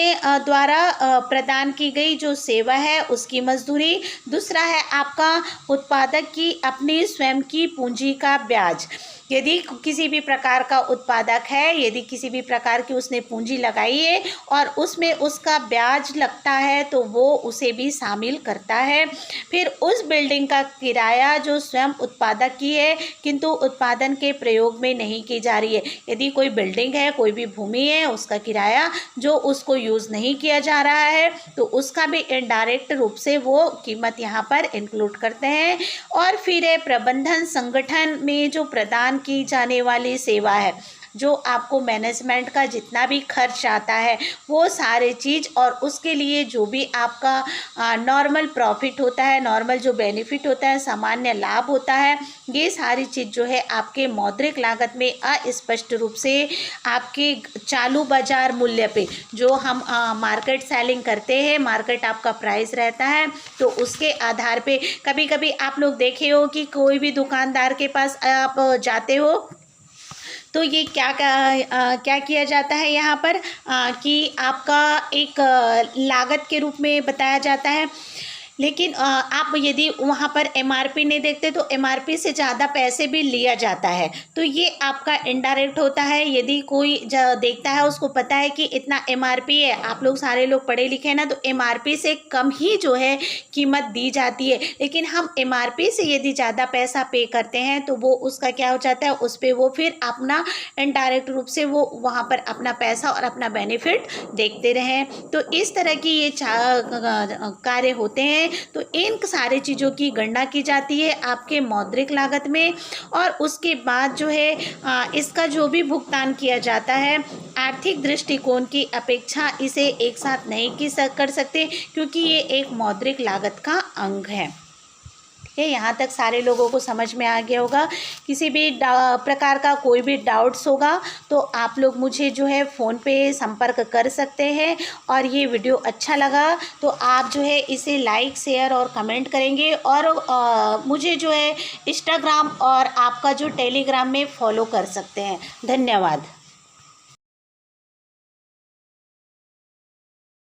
द्वारा प्रदान की गई जो सेवा है उसकी मजदूरी। दूसरा है आपका उत्पादक की अपनी स्वयं की पूंजी का ब्याज। यदि किसी भी प्रकार का उत्पादक है, यदि किसी भी प्रकार की उसने पूंजी लगाई है और उसमें उसका ब्याज लगता है तो वो उसे भी शामिल करता है। फिर उस बिल्डिंग का किराया जो स्वयं उत्पादक की है किंतु उत्पादन के प्रयोग में नहीं की जा रही है। यदि कोई बिल्डिंग है, कोई भी भूमि है, उसका किराया जो उसको यूज़ नहीं किया जा रहा है तो उसका भी इनडायरेक्ट रूप से वो कीमत यहाँ पर इंक्लूड करते हैं। और फिर है प्रबंधन, संगठन में जो प्रदान की जाने वाली सेवा है, जो आपको मैनेजमेंट का जितना भी खर्च आता है वो सारे चीज़, और उसके लिए जो भी आपका नॉर्मल प्रॉफिट होता है, नॉर्मल जो बेनिफिट होता है, सामान्य लाभ होता है, ये सारी चीज़ जो है आपके मौद्रिक लागत में अस्पष्ट रूप से आपके चालू बाजार मूल्य पे, जो हम मार्केट सेलिंग करते हैं, मार्केट आपका प्राइस रहता है, तो उसके आधार पे कभी कभी आप लोग देखे हो कि कोई भी दुकानदार के पास आप जाते हो तो ये क्या किया जाता है यहाँ पर कि आपका एक लागत के रूप में बताया जाता है। लेकिन आप यदि वहाँ पर एमआरपी नहीं देखते तो एमआरपी से ज़्यादा पैसे भी लिया जाता है, तो ये आपका इनडायरेक्ट होता है। यदि कोई देखता है, उसको पता है कि इतना एमआरपी है, आप लोग सारे लोग पढ़े लिखे हैं ना, तो एमआरपी से कम ही जो है कीमत दी जाती है। लेकिन हम एमआरपी से यदि ज़्यादा पैसा पे करते हैं तो वो उसका क्या हो जाता है, उस पर वो फिर अपना इनडायरेक्ट रूप से वो वहाँ पर अपना पैसा और अपना बेनिफिट देखते रहें। तो इस तरह की ये कार्य होते हैं। तो इन सारी चीज़ों की गणना की जाती है आपके मौद्रिक लागत में, और उसके बाद जो है इसका जो भी भुगतान किया जाता है आर्थिक दृष्टिकोण की अपेक्षा इसे एक साथ नहीं कर सकते, क्योंकि ये एक मौद्रिक लागत का अंग है। ये यहाँ तक सारे लोगों को समझ में आ गया होगा। किसी भी प्रकार का कोई भी डाउट्स होगा तो आप लोग मुझे जो है फ़ोन पे संपर्क कर सकते हैं। और ये वीडियो अच्छा लगा तो आप जो है इसे लाइक, शेयर और कमेंट करेंगे, और मुझे जो है इंस्टाग्राम और आपका जो टेलीग्राम में फॉलो कर सकते हैं। धन्यवाद।